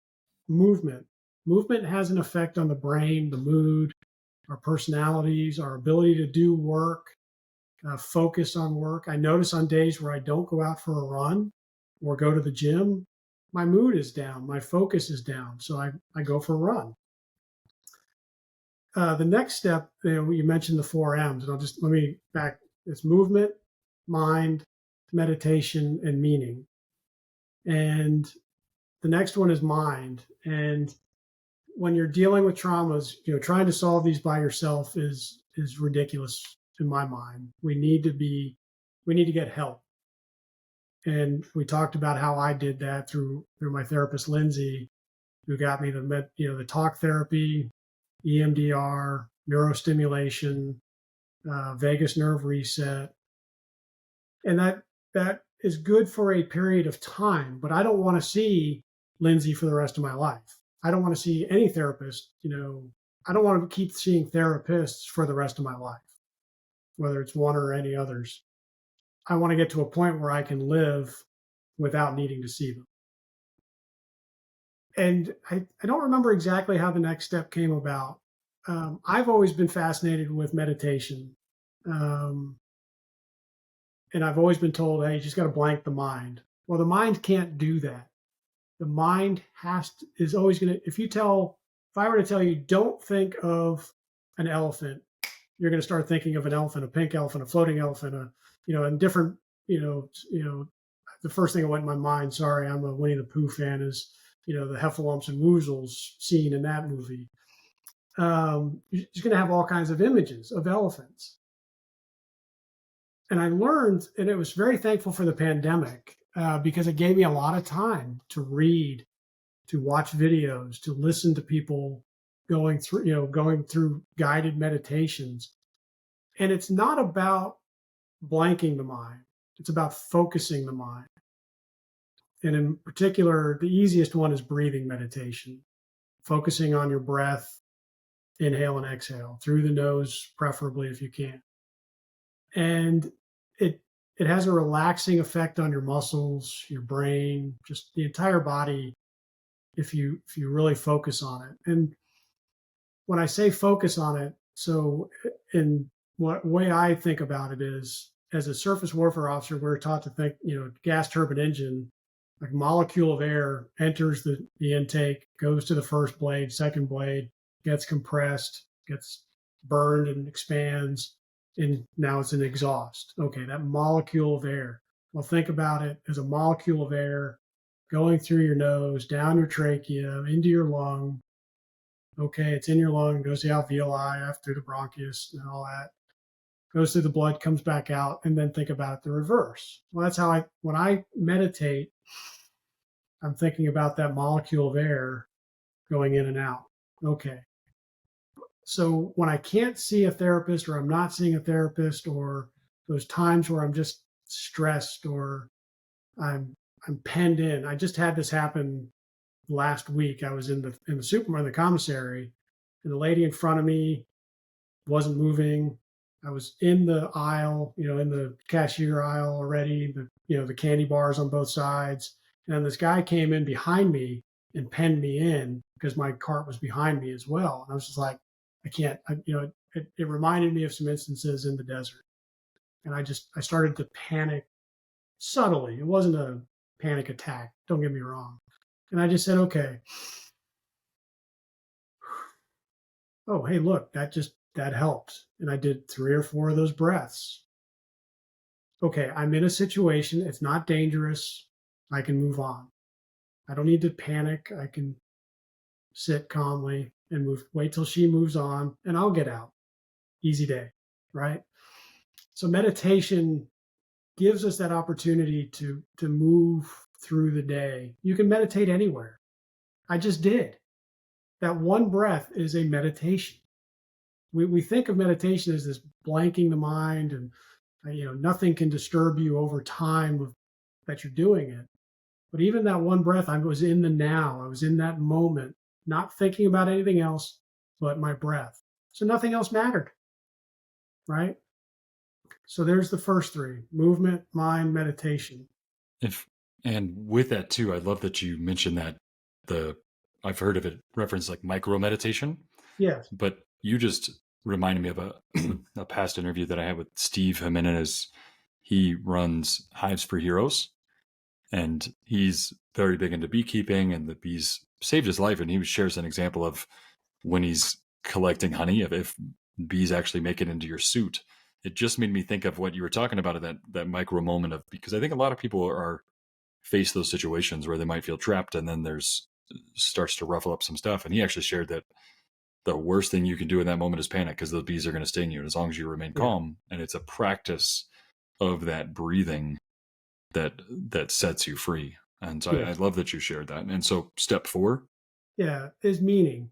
movement. Movement has an effect on the brain, the mood, our personalities, our ability to do work, focus on work. I notice on days where I don't go out for a run or go to the gym, my mood is down, my focus is down. So I go for a run. The next step, you mentioned the four M's, and let me back. It's movement, mind, meditation, and meaning. And the next one is mind. And when you're dealing with traumas, trying to solve these by yourself is ridiculous in my mind. We need to get help. And we talked about how I did that through my therapist Lindsay, who got me the talk therapy, EMDR, neurostimulation, vagus nerve reset, and that is good for a period of time. But I don't want to see Lindsay for the rest of my life. I don't want to see any therapist. I don't want to keep seeing therapists for the rest of my life, whether it's one or any others. I want to get to a point where I can live without needing to see them. And I don't remember exactly how the next step came about. I've always been fascinated with meditation. And I've always been told, hey, you just got to blank the mind. Well, the mind can't do that. The mind is always going to, if I were to tell you, don't think of an elephant, you're going to start thinking of an elephant, a pink elephant, a floating elephant, and different, the first thing that went in my mind, sorry, I'm a Winnie the Pooh fan, is, the Heffalumps and Woozles scene in that movie. You're going to have all kinds of images of elephants. And I learned, and it was very thankful for the pandemic, because it gave me a lot of time to read, to watch videos, to listen to people going through guided meditations. And it's not about blanking the mind. It's about focusing the mind. And in particular, the easiest one is breathing meditation, focusing on your breath, inhale and exhale through the nose, preferably if you can. And it has a relaxing effect on your muscles, your brain, just the entire body if you really focus on it. And when I say focus on it, so in what way I think about it is, as a surface warfare officer, we're taught to think, gas turbine engine, like molecule of air enters the intake, goes to the first blade, second blade, gets compressed, gets burned and expands, and now it's an exhaust. Okay, that molecule of air. Well, think about it as a molecule of air going through your nose, down your trachea, into your lung. Okay, it's in your lung, goes to the alveoli, through the bronchus and all that. Goes through the blood, comes back out, and then think about it the reverse. Well, that's how when I meditate, I'm thinking about that molecule of air going in and out. Okay. So when I can't see a therapist, or I'm not seeing a therapist, or those times where I'm just stressed or I'm penned in. I just had this happen last week. I was in the supermarket, the commissary, and the lady in front of me wasn't moving. I was in the aisle, in the cashier aisle already, the candy bars on both sides. And then this guy came in behind me and penned me in because my cart was behind me as well. And I was just like, I can't, it reminded me of some instances in the desert. And I started to panic subtly. It wasn't a panic attack, don't get me wrong. And I just said, okay. Oh, hey, look, that helped. And I did 3 or 4 of those breaths. Okay, I'm in a situation. It's not dangerous. I can move on. I don't need to panic. I can sit calmly and wait till she moves on, and I'll get out. Easy day, right? So meditation gives us that opportunity to move through the day. You can meditate anywhere. I just did. That one breath is a meditation. We think of meditation as this blanking the mind, and nothing can disturb you over time that you're doing it. But even that one breath, I was in the now. I was in that moment, not thinking about anything else but my breath. So nothing else mattered, right? So there's the first three: movement, mind, meditation. If and with that too, I love that you mentioned that the I've heard of it referenced like micro meditation, Yes. but you just reminded me of a a past interview that I had with Steve Jimenez. He runs Hives for Heroes, and he's very big into beekeeping, and the bees saved his life. And he shares an example of when he's collecting honey, if bees actually make it into your suit. It just made me think of what you were talking about, that micro moment of, because I think a lot of people are face those situations where they might feel trapped, and then there's starts to ruffle up some stuff. And he actually shared that the worst thing you can do in that moment is panic, because those bees are going to sting you. And as long as you remain Yeah. calm, and it's a practice of that breathing that sets you free. And so I Yes. love that you shared that. And so step 4. Yeah. Is meaning.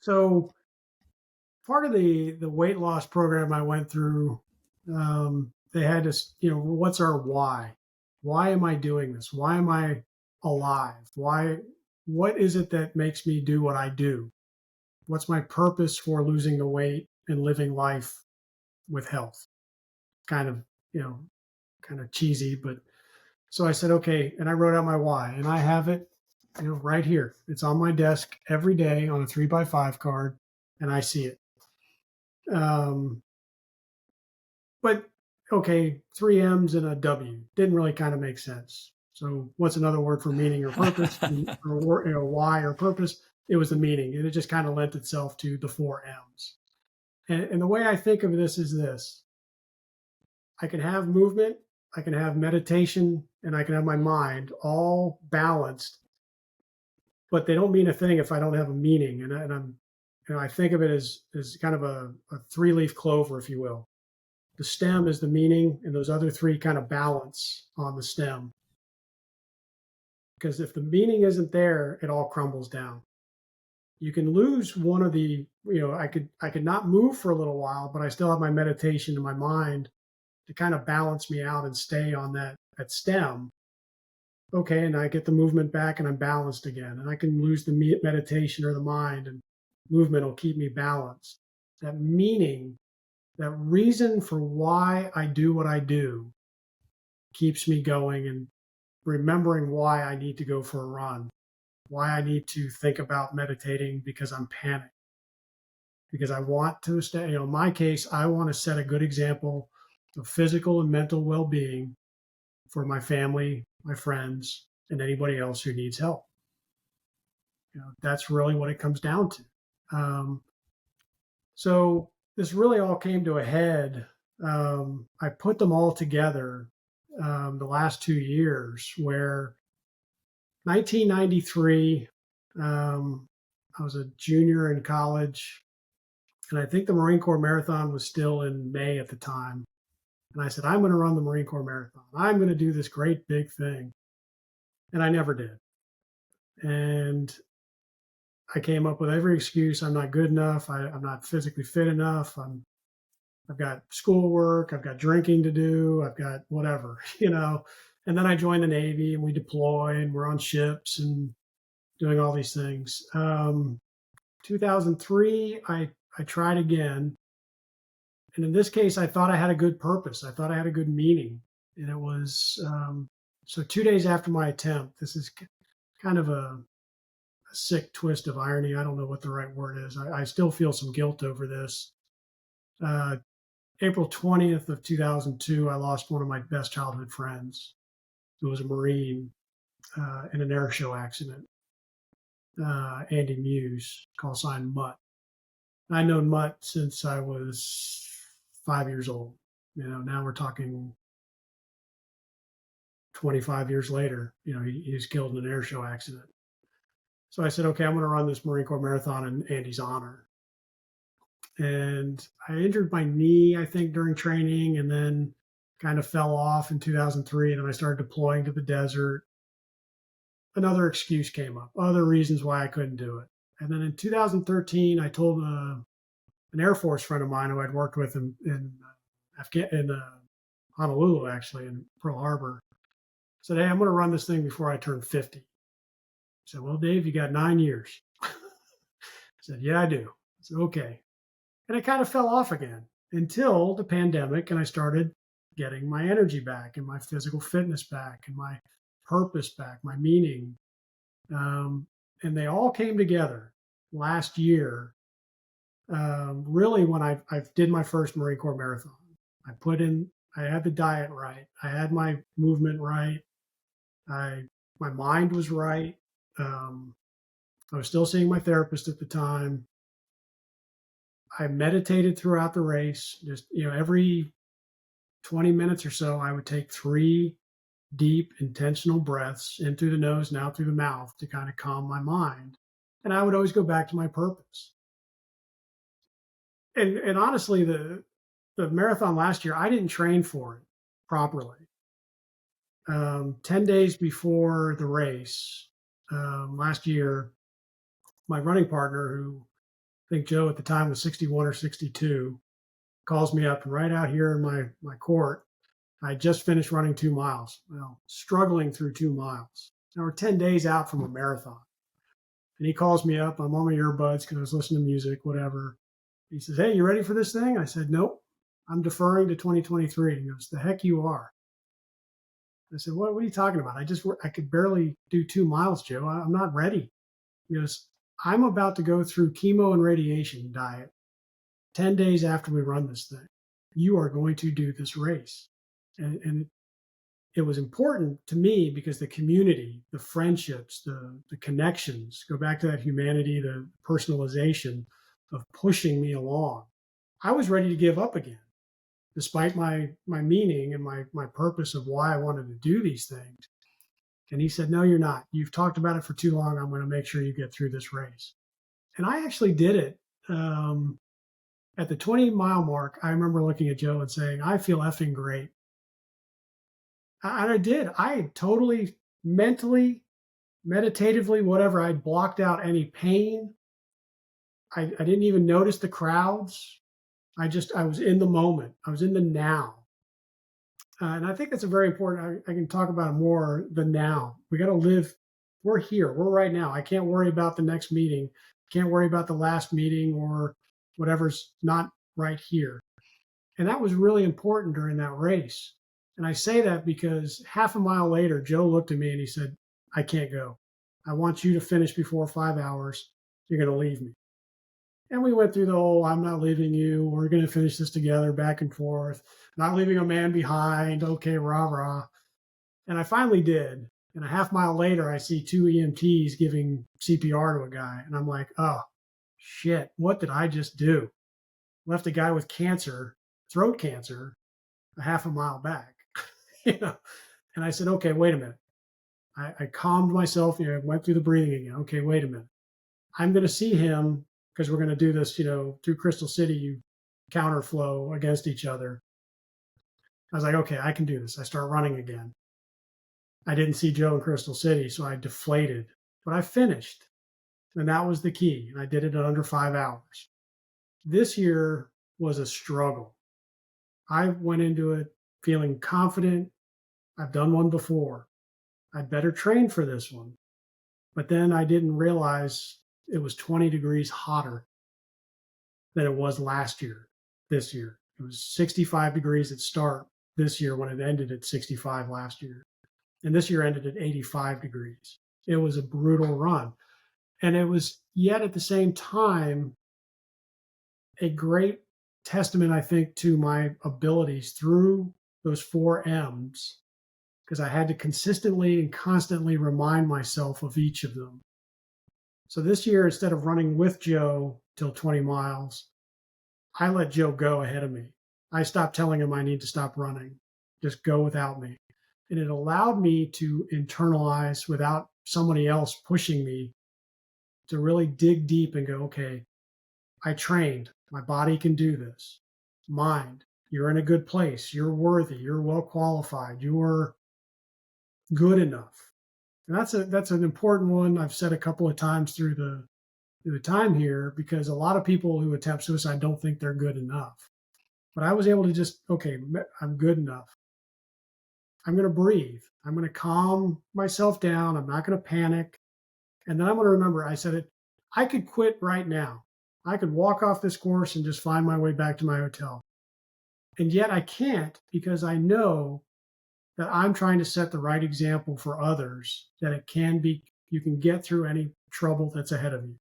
So part of the weight loss program I went through, they had to, what's our why? Why am I doing this? Why am I alive? What is it that makes me do what I do? What's my purpose for losing the weight and living life with health? Kind of, you know, kind of cheesy, but so I said, okay. And I wrote out my why, and I have it, right here. It's on my desk every day on a 3x5 card, and I see it. Um, but okay, three M's and a W didn't really kind of make sense. So what's another word for meaning or purpose, or why or purpose? It was the meaning, and it just kind of lent itself to the four M's. And the way I think of this is this: I can have movement, I can have meditation, and I can have my mind all balanced, but they don't mean a thing if I don't have a meaning. I think of it as kind of a three leaf clover, if you will. The stem is the meaning, and those other three kind of balance on the stem. Because if the meaning isn't there, it all crumbles down. You can lose one of the, I could not move for a little while, but I still have my meditation in my mind to kind of balance me out and stay on that stem. Okay, and I get the movement back and I'm balanced again. And I can lose the meditation or the mind, and movement will keep me balanced. That meaning, that reason for why I do what I do keeps me going, and remembering why I need to go for a run, why I need to think about meditating because I'm panicked, because I want to stay, in my case, I want to set a good example of physical and mental well being for my family, my friends, and anybody else who needs help. That's really what it comes down to. Um, so this really all came to a head. I put them all together the last 2 years, where 1993, I was a junior in college, and I think the Marine Corps Marathon was still in May at the time. And I said, I'm going to run the Marine Corps Marathon. I'm going to do this great big thing. And I never did. And I came up with every excuse. I'm not good enough. I'm not physically fit enough. I've got schoolwork. I've got drinking to do. I've got whatever, And then I joined the Navy, and we deploy, and we're on ships and doing all these things. 2003, I tried again. And in this case, I thought I had a good purpose. I thought I had a good meaning. And it was, so 2 days after my attempt, this is kind of a sick twist of irony. I don't know what the right word is. I still feel some guilt over this. Uh, April 20th of 2002, I lost one of my best childhood friends, who was a Marine, in an air show accident. Andy Muse, call sign Mutt. I've known Mutt since I was 5 years old. Now we're talking 25 years later. He was killed in an air show accident. So I said, okay, I'm going to run this Marine Corps Marathon in Andy's honor. And I injured my knee, I think, during training, and then kind of fell off in 2003. And then I started deploying to the desert. Another excuse came up, other reasons why I couldn't do it. And then in 2013, I told an Air Force friend of mine who I'd worked with in Honolulu, actually, in Pearl Harbor, said, hey, I'm going to run this thing before I turn 50. He said, well, Dave, you got 9 years. I said, yeah, I do. I said, okay. And it kind of fell off again. until the pandemic, and I started getting my energy back and my physical fitness back and my purpose back, my meaning. Um, and they all came together last year, really when I did my first Marine Corps marathon. I put in, I had the diet right, I had my movement right, I my mind was right. Um, I was still seeing my therapist at the time. I meditated throughout the race. Just every 20 minutes or so, I would take three deep, intentional breaths in through the nose and out through the mouth to kind of calm my mind. And I would always go back to my purpose. And honestly, the marathon last year, I didn't train for it properly. 10 days before the race last year, my running partner, who I think Joe at the time was 61 or 62, calls me up and right out here in my court. I just finished running 2 miles. Well, struggling through 2 miles. Now we're 10 days out from a marathon. And he calls me up. I'm on my earbuds because I was listening to music, whatever. He says, "Hey, you ready for this thing?" I said, "Nope, I'm deferring to 2023." He goes, "The heck you are." I said, what are you talking about? I could barely do 2 miles, Joe. I'm not ready. He goes, "I'm about to go through chemo and radiation diet 10 days after we run this thing. You are going to do this race." And it was important to me because the community, the friendships, the connections, go back to that humanity, the personalization of pushing me along. I was ready to give up again, despite my meaning and my purpose of why I wanted to do these things. And he said, "No, you're not. You've talked about it for too long. I'm going to make sure you get through this race." And I actually did it. At the 20-mile mark, I remember looking at Joe and saying, "I feel effing great." And I did. I totally mentally, meditatively, whatever, I blocked out any pain. I didn't even notice the crowds. I was in the moment. I was in the now. And I think that's a very important, I can talk about it more, the now. We got to live, we're here, we're right now. I can't worry about the next meeting. Can't worry about the last meeting or whatever's not right here. And that was really important during that race. And I say that because half a mile later, Joe looked at me and he said, "I can't go. I want you to finish before 5 hours. You're going to leave me." And we went through the whole, "I'm not leaving you. We're going to finish this together," back and forth, not leaving a man behind. Okay, rah, rah. And I finally did. And a half mile later, I see two EMTs giving CPR to a guy. And I'm like, oh, shit, what did I just do? Left a guy with cancer, throat cancer, a half a mile back. you know. And I said, "Okay, wait a minute." I calmed myself, went through the breathing again. Okay, wait a minute. I'm going to see him because we're going to do this, through Crystal City, you counterflow against each other. I was like, okay, I can do this. I start running again. I didn't see Joe in Crystal City, so I deflated, but I finished. And that was the key. And I did it in under 5 hours. This year was a struggle. I went into it feeling confident. I've done one before. I'd better train for this one. But then I didn't realize it was 20 degrees hotter than it was last year, this year. It was 65 degrees at start this year when it ended at 65 last year. And this year ended at 85 degrees. It was a brutal run. And it was yet at the same time a great testament, I think, to my abilities through those 4 M's, because I had to consistently and constantly remind myself of each of them. So this year, instead of running with Joe till 20 miles, I let Joe go ahead of me. I stopped telling him I need to stop running, just go without me. And it allowed me to internalize without somebody else pushing me to really dig deep and go, okay, I trained. My body can do this. Mind, you're in a good place. You're worthy. You're well qualified. You're good enough. And that's an important one. I've said a couple of times through the time here, because a lot of people who attempt suicide don't think they're good enough. But I was able to just, okay, I'm good enough. I'm going to breathe. I'm going to calm myself down. I'm not going to panic. And then I'm going to remember, I said it, I could quit right now. I could walk off this course and just find my way back to my hotel. And yet I can't because I know that I'm trying to set the right example for others that you can get through any trouble that's ahead of you.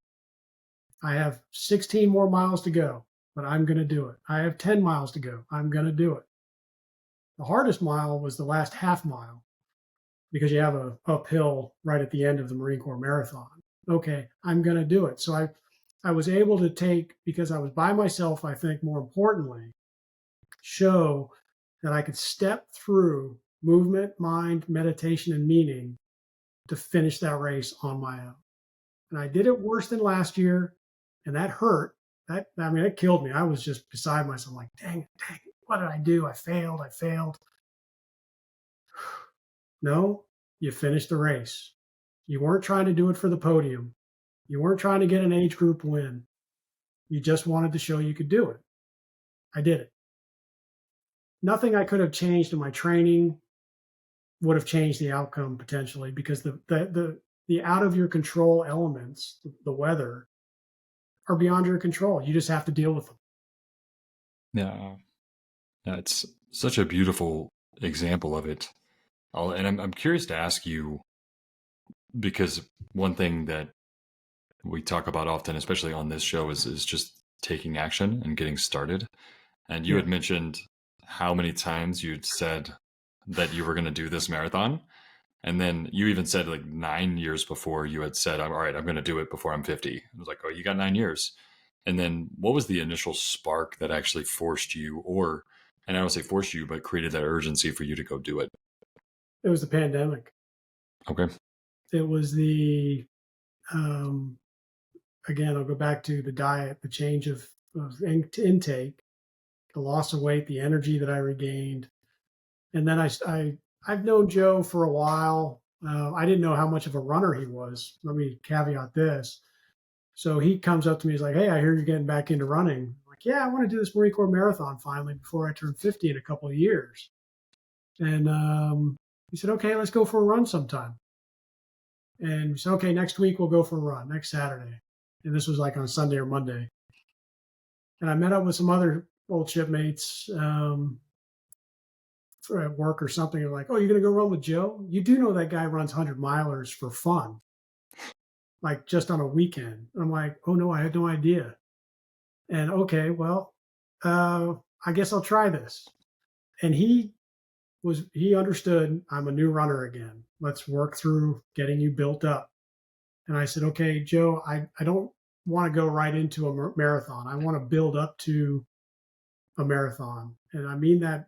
I have 16 more miles to go, but I'm going to do it. I have 10 miles to go. I'm going to do it. The hardest mile was the last half mile because you have a uphill right at the end of the Marine Corps marathon. Okay, I'm going to do it. So I was able to take, because I was by myself, I think more importantly, show that I could step through movement, mind, meditation, and meaning to finish that race on my own. And I did it worse than last year, and that hurt. It killed me. I was just beside myself, like, dang it, what did I do? I failed. No, you finished the race. You weren't trying to do it for the podium. You weren't trying to get an age group win. You just wanted to show you could do it. I did it. Nothing I could have changed in my training would have changed the outcome potentially because the out of your control elements, the weather, are beyond your control. You just have to deal with them. Yeah. Yeah, it's such a beautiful example of it. I'm curious to ask you, because one thing that we talk about often, especially on this show, is just taking action and getting started. And you Yeah. had mentioned how many times you'd said that you were going to do this marathon. And then you even said like 9 years before you had said, all right, I'm going to do it before I'm 50. I was like, oh, you got 9 years. And then what was the initial spark that actually forced you, and I don't say forced you, but created that urgency for you to go do it? It was the pandemic. Okay. It was um, again, I'll go back to the diet, the change of intake, the loss of weight, the energy that I regained. And then I've known Joe for a while. I didn't know how much of a runner he was. Let me caveat this. So he comes up to me, he's like, hey, I hear you're getting back into running. I'm like, yeah, I want to do this Marine Corps marathon finally before I turn 50 in a couple of years. And he said, okay, let's go for a run sometime. And we said, okay, next week we'll go for a run, next Saturday. And this was like on Sunday or Monday. And I met up with some other old shipmates at work or something. And like, oh, you're going to go run with Joe? You do know that guy runs 100 milers for fun, like just on a weekend. I'm like, oh, no, I had no idea. And okay, well, I guess I'll try this. And he understood I'm a new runner again. Let's work through getting you built up. And I said, okay, Joe, I don't want to go right into a marathon. I want to build up to a marathon. And I mean that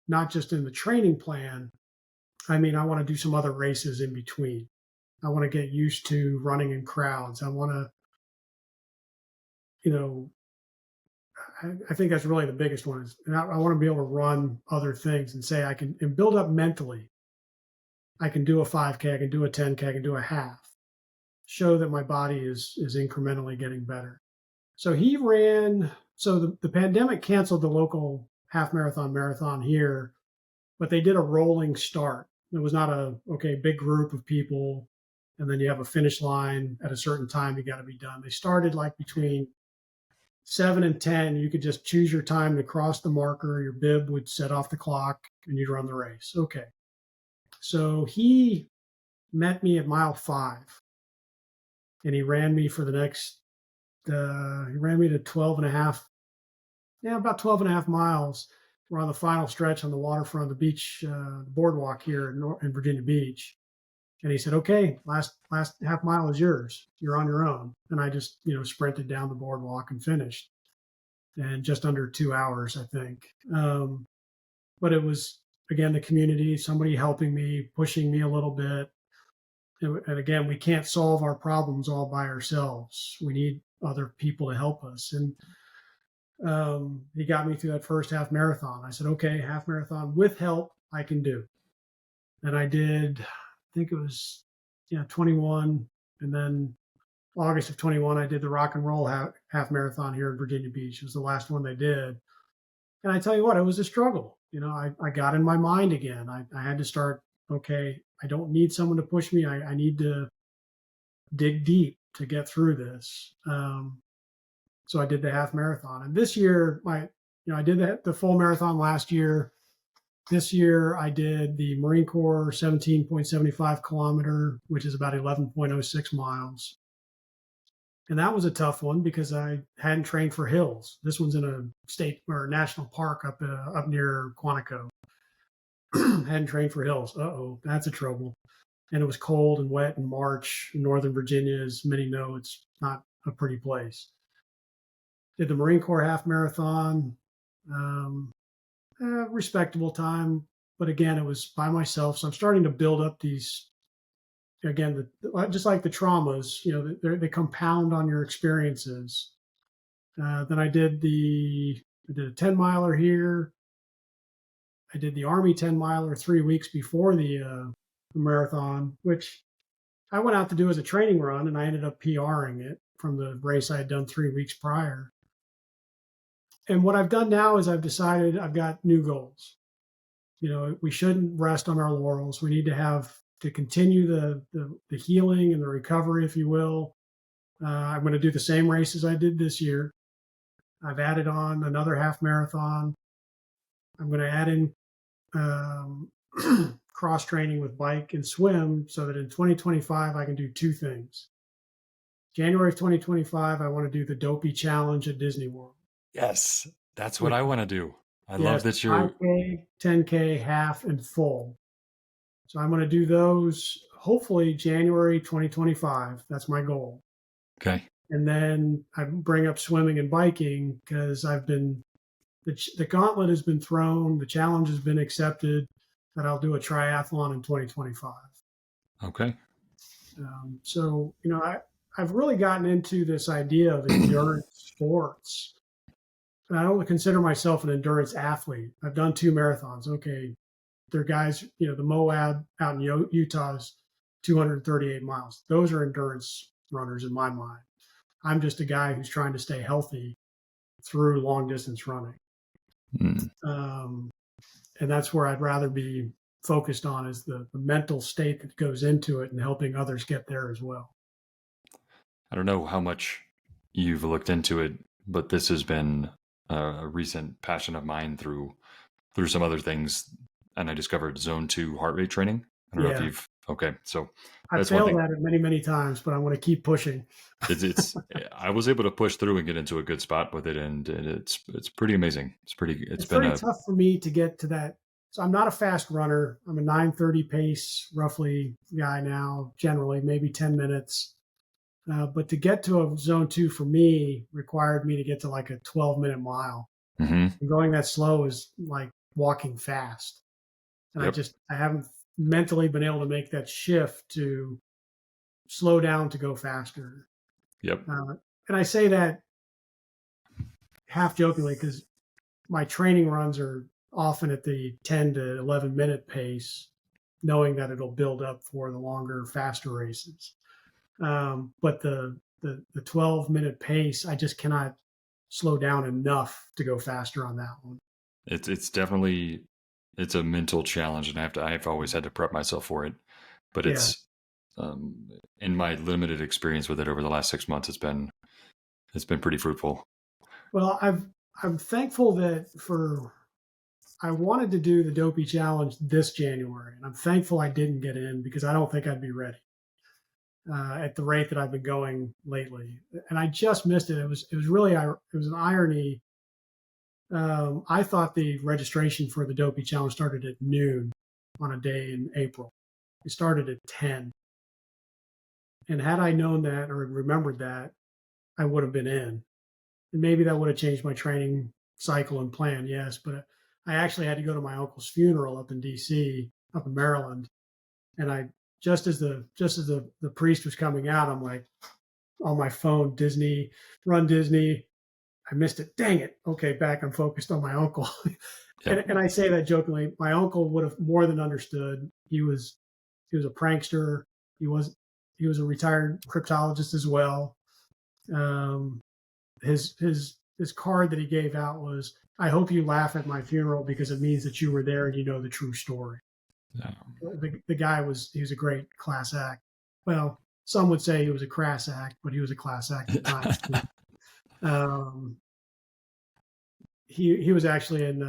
not just in the training plan. I mean, I want to do some other races in between. I want to get used to running in crowds. I want to, you know, I think that's really the biggest one is I want to be able to run other things and say I can and build up mentally. I can do a 5K, I can do a 10K, I can do a half. Show that my body is incrementally getting better. So he ran. So the pandemic canceled the local half marathon here, but they did a rolling start. It was not big group of people, and then you have a finish line at a certain time. You got to be done. They started like between 7 and 10. You could just choose your time to cross the marker. Your bib would set off the clock, and you'd run the race. Okay. So he met me at mile 5, and he ran me for the next. He ran me to 12 and a half. Yeah, about 12 and a half miles. We're on the final stretch on the waterfront, the beach, the boardwalk here in Virginia Beach. And he said, okay, last half mile is yours. You're on your own. And I just, sprinted down the boardwalk and finished. And just under 2 hours, I think. But it was, again, the community, somebody helping me, pushing me a little bit. And again, we can't solve our problems all by ourselves. We need other people to help us. And he got me through that first half marathon. I said, okay, half marathon with help, I can do. And I did, I think it was, 21. And then August of 21, I did the rock and roll half marathon here in Virginia Beach. It was the last one they did. And I tell you what, it was a struggle. I got in my mind again. I had to start, okay, I don't need someone to push me. I need to dig deep to get through this. So I did the half marathon. And this year, I did the full marathon last year. This year, I did the Marine Corps 17.75 kilometer, which is about 11.06 miles. And that was a tough one because I hadn't trained for hills. This one's in a state or national park up near Quantico. Hadn't trained for hills. That's a trouble. And it was cold and wet in March. Northern Virginia, as many know, it's not a pretty place. Did the Marine Corps half marathon, respectable time, but again, it was by myself. So I'm starting to build up these. Again, just like the traumas, they compound on your experiences. Then I did a 10 miler here. I did the Army 10 miler 3 weeks before the marathon, which I went out to do as a training run, and I ended up PRing it from the race I had done 3 weeks prior. And what I've done now is I've decided I've got new goals. We shouldn't rest on our laurels. We need to continue the healing and the recovery, if you will. I'm going to do the same races I did this year. I've added on another half marathon. I'm going to add in cross training with bike and swim so that in 2025 I can do two things. January of 2025, I want to do the Dopey Challenge at Disney World. Yes, that's what I want to do. I love that you're 5K, 10K, half, and full. So I'm going to do those hopefully January 2025. That's my goal. Okay. And then I bring up swimming and biking because the gauntlet has been thrown, the challenge has been accepted, that I'll do a triathlon in 2025. Okay. So, I've really gotten into this idea of endurance sports. And I don't consider myself an endurance athlete. I've done 2 marathons. Okay. They're guys, the Moab out in Utah is 238 miles. Those are endurance runners in my mind. I'm just a guy who's trying to stay healthy through long distance running. And that's where I'd rather be focused on is the mental state that goes into it and helping others get there as well. I don't know how much you've looked into it, but this has been a recent passion of mine through some other things. And I discovered zone 2 heart rate training. I don't know if you've, okay. So I've failed at it many, many times, but I want to keep pushing. I was able to push through and get into a good spot with it. And it's pretty amazing. It's pretty tough for me to get to that. So I'm not a fast runner. I'm a 9:30 pace, roughly guy now, generally, maybe 10 minutes. But to get to a zone 2 for me required me to get to like a 12-minute mile. And going that slow is like walking fast. And I haven't mentally been able to make that shift to slow down to go faster. Yep. And I say that half jokingly because my training runs are often at the 10 to 11 minute pace, knowing that it'll build up for the longer, faster races. But the 12-minute pace, I just cannot slow down enough to go faster on that one. It's definitely, it's a mental challenge, and I've always had to prep myself for it. But it's in my limited experience with it over the last 6 months, it's been pretty fruitful. Well, I'm thankful that I wanted to do the Dopey Challenge this January, and I'm thankful I didn't get in because I don't think I'd be ready at the rate that I've been going lately. And I just missed it. It was an irony. I thought the registration for the Dopey Challenge started at noon on a day in April. It started at 10. And had I known that or remembered that, I would have been in. And maybe that would have changed my training cycle and plan, yes. But I actually had to go to my uncle's funeral up in D.C., up in Maryland. And I just as the priest was coming out, I'm like on my phone, Disney, run Disney. I missed it. Dang it. Okay, back. I'm focused on my uncle. And I say that jokingly. My uncle would have more than understood. He was a prankster. He was a retired cryptologist as well. His card that he gave out was, "I hope you laugh at my funeral because it means that you were there and you know the true story." Yeah. The guy was a great class act. Well, some would say he was a crass act, but he was a class act at times. he was actually in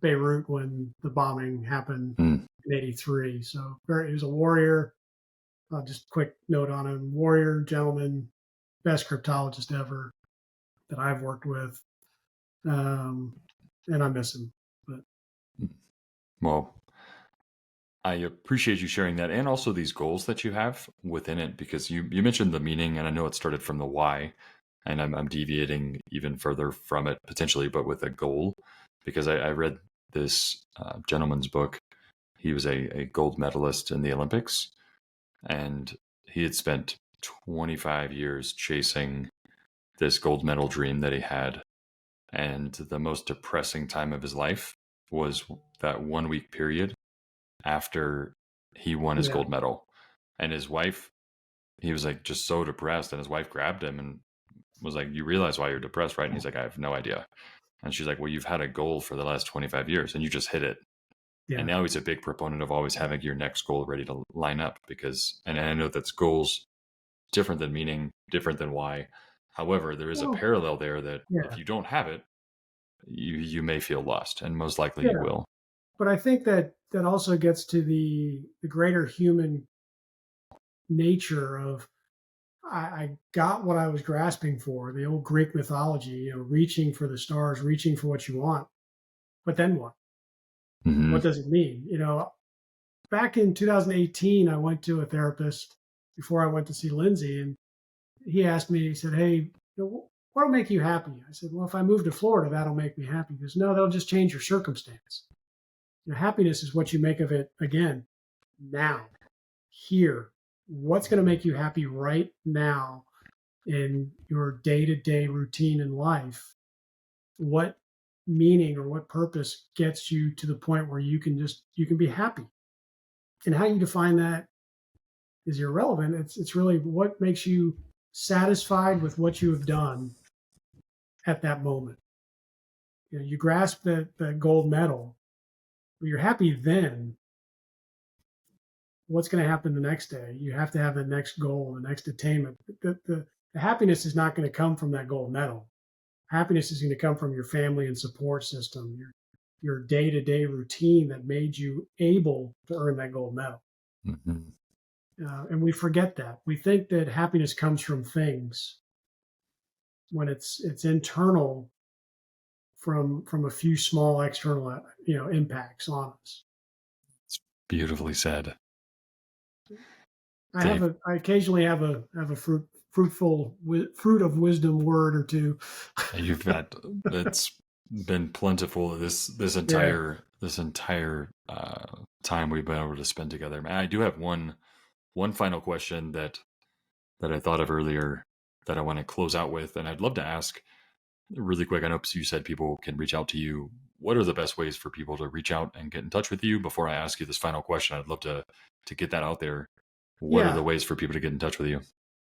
Beirut when the bombing happened Mm. in '83. So he was a warrior. Just a quick note on him: warrior, gentleman, best cryptologist ever that I've worked with, and I miss him. But Well, I appreciate you sharing that, and also these goals that you have within it, because you mentioned the meaning, and I know it started from the why, and I'm deviating even further from it potentially, but with a goal, because I read this gentleman's book. He was a gold medalist in the Olympics, and he had spent 25 years chasing this gold medal dream that he had. And the most depressing time of his life was that 1 week period after he won his yeah, gold medal. And his wife, he was like just so depressed. And his wife grabbed him and was like, "You realize why you're depressed, right?" And he's like, "I have no idea." And she's like, "Well, you've had a goal for the last 25 years and you just hit it." And yeah, now he's a big proponent of always having your next goal ready to line up, because, and I know that's goals different than meaning, different than why. However, there is a well, parallel there that if yeah, you don't have it, you may feel lost, and most likely you yeah. will. But I think that also gets to the greater human nature of I got what I was grasping for, the old Greek mythology, reaching for the stars, reaching for what you want. But then what? Hmm. What does it mean? Back in 2018, I went to a therapist before I went to see Lindsay, and he asked me, he said, "Hey, what'll make you happy?" I said, "Well, if I move to Florida, that'll make me happy." He goes, "No, that'll just change your circumstance. Happiness is what you make of it again, now, here. What's going to make you happy right now in your day to day routine in life? What meaning or what purpose gets you to the point where you can be happy? And how you define that is irrelevant. It's really what makes you satisfied with what you have done at that moment. You grasp that gold medal, but you're happy then. What's going to happen the next day? You have to have the next goal, the next attainment. The happiness is not going to come from that gold medal. Happiness is going to come from your family and support system, your day to day routine that made you able to earn that gold medal. Hmm. And we forget that. We think that happiness comes from things when it's internal from a few small external impacts on us. Beautifully said, I have Dave. I occasionally have a fruit of wisdom word or two. You've got, it's been plentiful this Yeah, entire time we've been able to spend together. Man, I do have one final question that I thought of earlier that I want to close out with, and I'd love to ask really quick. I know you said people can reach out to you. What are the best ways for people to reach out and get in touch with you? Before I ask you this final question, I'd love to get that out there. What are the yeah. ways for people to get in touch with you?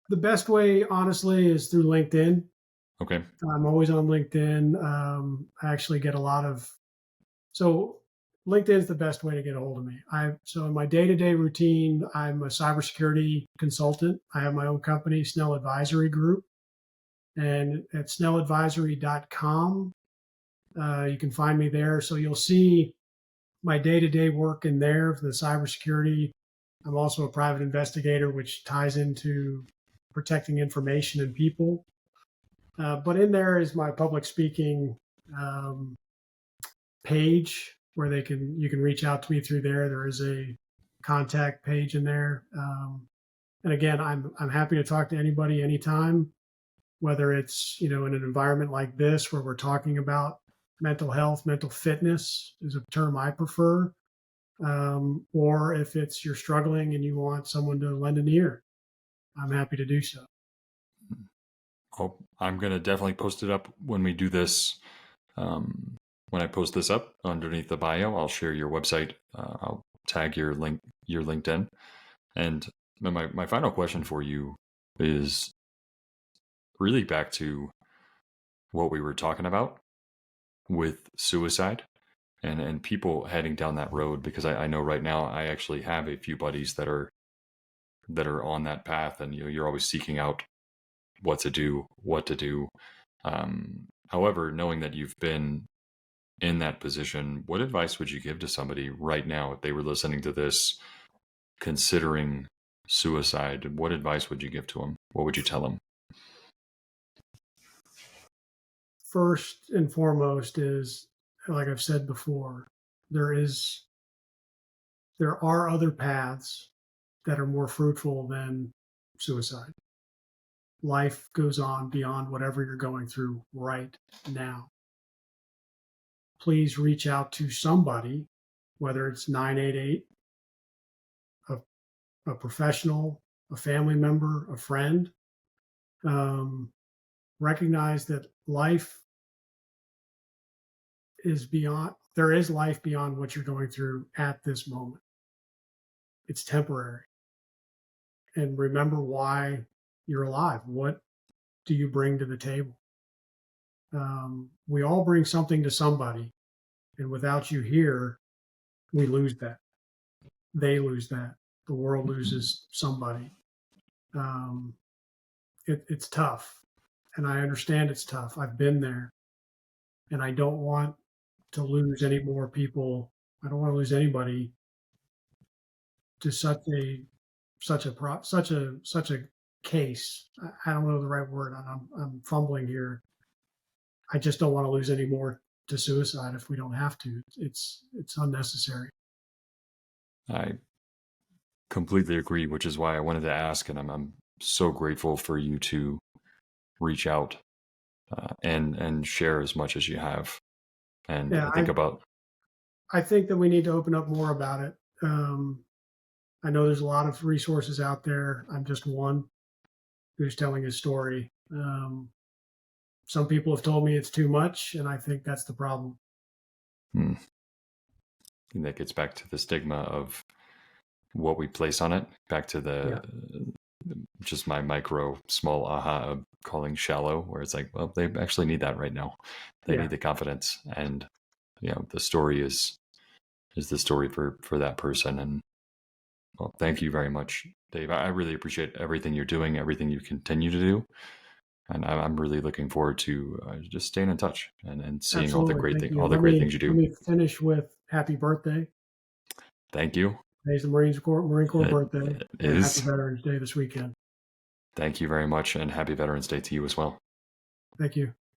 The best way, honestly, is through LinkedIn. Okay. I'm always on LinkedIn. I actually get a lot of so LinkedIn is the best way to get a hold of me. So in my day to day routine, I'm a cybersecurity consultant. I have my own company, Snell Advisory Group, and at snelladvisory.com, you can find me there. So you'll see my day to day work in there for the cybersecurity. I'm also a private investigator, which ties into protecting information and people. But in there is my public speaking um, page where you can reach out to me through there. There is a contact page in there. And again, I'm happy to talk to anybody anytime, whether it's in an environment like this where we're talking about mental health, mental fitness is a term I prefer, or if it's you're struggling and you want someone to lend an ear, I'm happy to do so. Oh, I'm gonna definitely post it up when we do this. When I post this up underneath the bio, I'll share your website. I'll tag your LinkedIn. And my final question for you is really back to what we were talking about with suicide and people heading down that road, because I know right now I actually have a few buddies that are on that path, and you're always seeking out what to do. However, knowing that you've been in that position, what advice would you give to somebody right now if they were listening to this, considering suicide? What advice would you give to them? What would you tell them? First and foremost is, like I've said before, there is there are other paths that are more fruitful than suicide. Life goes on beyond whatever you're going through right now. Please reach out to somebody, whether it's 988, a, a professional, a family member, a friend. Um, Recognize that life is beyond, there is life beyond what you're going through at this moment. It's temporary. And remember why you're alive. What do you bring to the table? We all bring something to somebody, and without you here, we lose that. They lose that. The world loses somebody. Um, it's tough, and I understand it's tough. I've been there, and I don't want to lose any more people. I don't want to lose anybody to such a case. I don't know the right word. I'm fumbling here. I just don't want to lose any more to suicide if we don't have to. It's unnecessary. I completely agree, which is why I wanted to ask, and I'm so grateful for you to reach out and share as much as you have. And Yeah, I think that we need to open up more about it. I know there's a lot of resources out there. I'm just one who's telling his story. Some people have told me it's too much, and I think that's the problem. and that gets back to the stigma of what we place on it, back to the just my micro small aha of calling shallow, where it's like, well, they actually need that right now. They need the confidence, and the story is the story for that person. And well, thank you very much, Dave. I really appreciate everything you're doing, everything you continue to do, and I'm really looking forward to just staying in touch and seeing all the great things, all the great things you do. Let me finish with happy birthday. Thank you. Today's the Marine Corps birthday. It And is. happy Veterans Day this weekend. Thank you very much, and happy Veterans Day to you as well. Thank you.